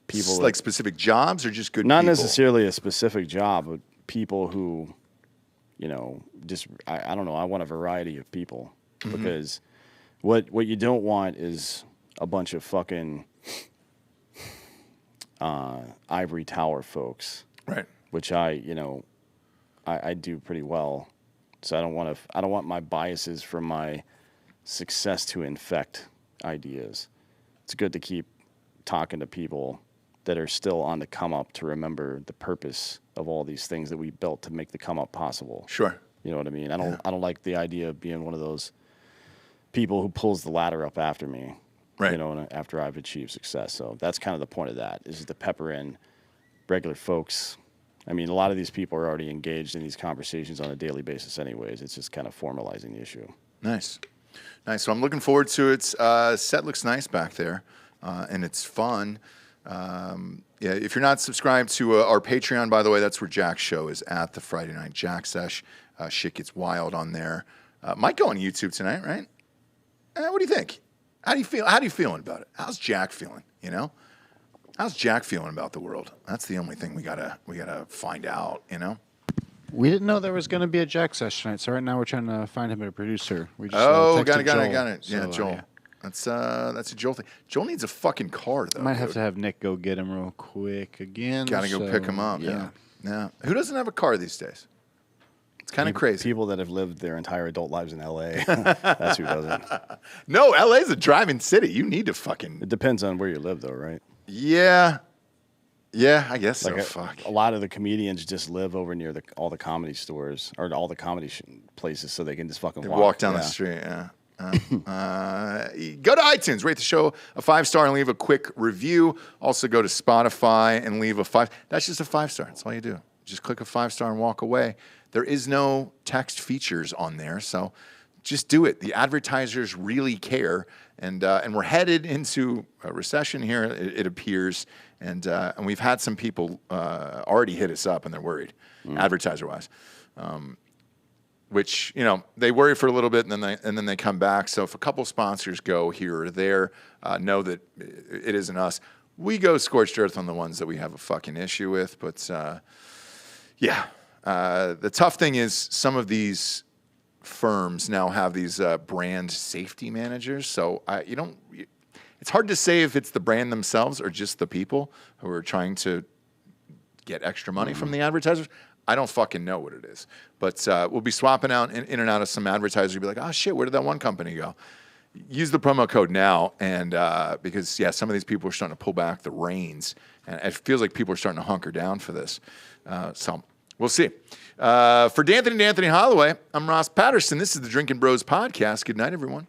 Speaker 2: People
Speaker 1: Like specific jobs or just good
Speaker 2: not
Speaker 1: people?
Speaker 2: necessarily a specific job, but people who, just I don't know. I want a variety of people because what you don't want is a bunch of fucking ivory tower folks,
Speaker 1: Right.
Speaker 2: which I I do pretty well. So I don't want my biases from my success to infect ideas. It's good to keep talking to people that are still on the come up to remember the purpose of all these things that we built to make the come up possible.
Speaker 1: Sure.
Speaker 2: You know what I mean? I don't like the idea of being one of those people who pulls the ladder up after me.
Speaker 1: Right.
Speaker 2: You know, after I've achieved success. So that's kind of the point of that, is to pepper in regular folks. I mean, a lot of these people are already engaged in these conversations on a daily basis anyways. It's just kind of formalizing the issue.
Speaker 1: Nice. So I'm looking forward to it. Set looks nice back there, and it's fun. If you're not subscribed to our Patreon, by the way, that's where Jack's show is at, the Friday Night Jack Sesh. Shit gets wild on there. Might go on YouTube tonight, right? What do you think? How do you feel? How are you feeling about it? How's Jack feeling? You know, how's Jack feeling about the world? That's the only thing we gotta find out. You know.
Speaker 4: We didn't know there was going to be a Jack session tonight, so right now we're trying to find him a producer. We just
Speaker 1: got it.
Speaker 4: So,
Speaker 1: Yeah, Joel. That's a Joel thing. Joel needs a fucking car though.
Speaker 4: Might have to have Nick go get him real quick again.
Speaker 1: Gotta go pick him up. Yeah. Who doesn't have a car these days? It's kind of crazy.
Speaker 2: People that have lived their entire adult lives in L.A. That's who doesn't.
Speaker 1: No, L.A.'s a driving city. You need to fucking.
Speaker 2: It depends on where you live, though, right?
Speaker 1: Yeah, I guess so. Fuck.
Speaker 2: A lot of the comedians just live over near all the comedy stores or all the comedy places, so they can just fucking
Speaker 1: walk down the street. Yeah. Go to iTunes, rate the show a 5-star, and leave a quick review. Also, go to Spotify and leave a 5. That's just a 5-star. That's all you do. Just click a 5-star and walk away. There is no text features on there, so just do it. The advertisers really care, and we're headed into a recession here. It appears, and we've had some people already hit us up, and they're worried, advertiser-wise. Which, you know, they worry for a little bit and then they come back. So if a couple sponsors go here or there, know that it isn't us. We go scorched earth on the ones that we have a fucking issue with. But the tough thing is some of these firms now have these brand safety managers. So it's hard to say if it's the brand themselves or just the people who are trying to get extra money from the advertisers. I don't fucking know what it is. But we'll be swapping out in and out of some advertisers. You'll be like, oh, shit, where did that one company go? Use the promo code now. And because, some of these people are starting to pull back the reins. And it feels like people are starting to hunker down for this. So we'll see. For D'Anthony Holloway, I'm Ross Patterson. This is the Drinkin' Bros podcast. Good night, everyone.